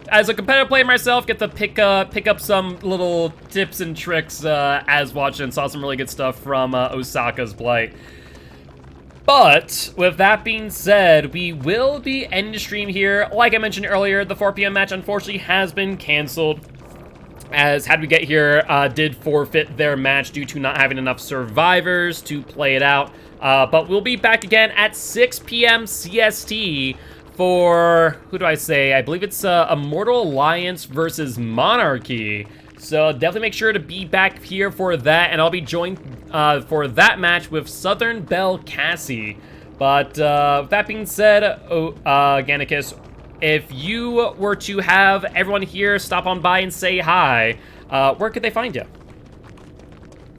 as a competitive player myself, get to pick up some little tips and tricks as watching, and saw some really good stuff from Osaka's play. But with that being said, we will be ending the stream here. Like I mentioned earlier, the 4 p.m. match unfortunately has been canceled, as Had We Get Here did forfeit their match due to not having enough survivors to play it out. But we'll be back again at 6 p.m. CST for, who do I say? I believe it's Immortal Alliance versus Monarchy. So definitely make sure to be back here for that, and I'll be joined for that match with Southern Belle Cassie. But with that being said, Gannicus, if you were to have everyone here stop on by and say hi, where could they find you?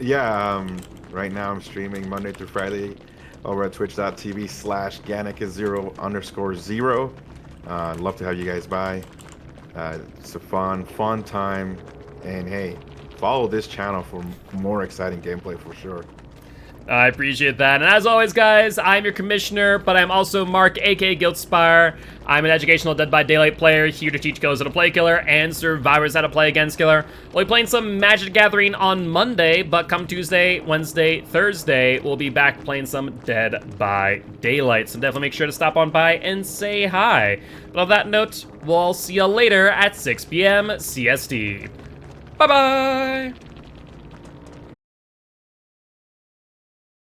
Yeah, right now I'm streaming Monday through Friday over at twitch.tv/Gannicus0_0. I'd love to have you guys by. It's a fun time. And hey, follow this channel for more exciting gameplay for sure. I appreciate that. And as always, guys, I'm your commissioner, but I'm also Mark, aka Guildspire. I'm an educational Dead by Daylight player here to teach killers how to play killer and survivors how to play against killer. We'll be playing some Magic the Gathering on Monday, but come Tuesday, Wednesday, Thursday, we'll be back playing some Dead by Daylight. So definitely make sure to stop on by and say hi. But on that note, we'll see you later at 6 p.m. CST. Bye-bye!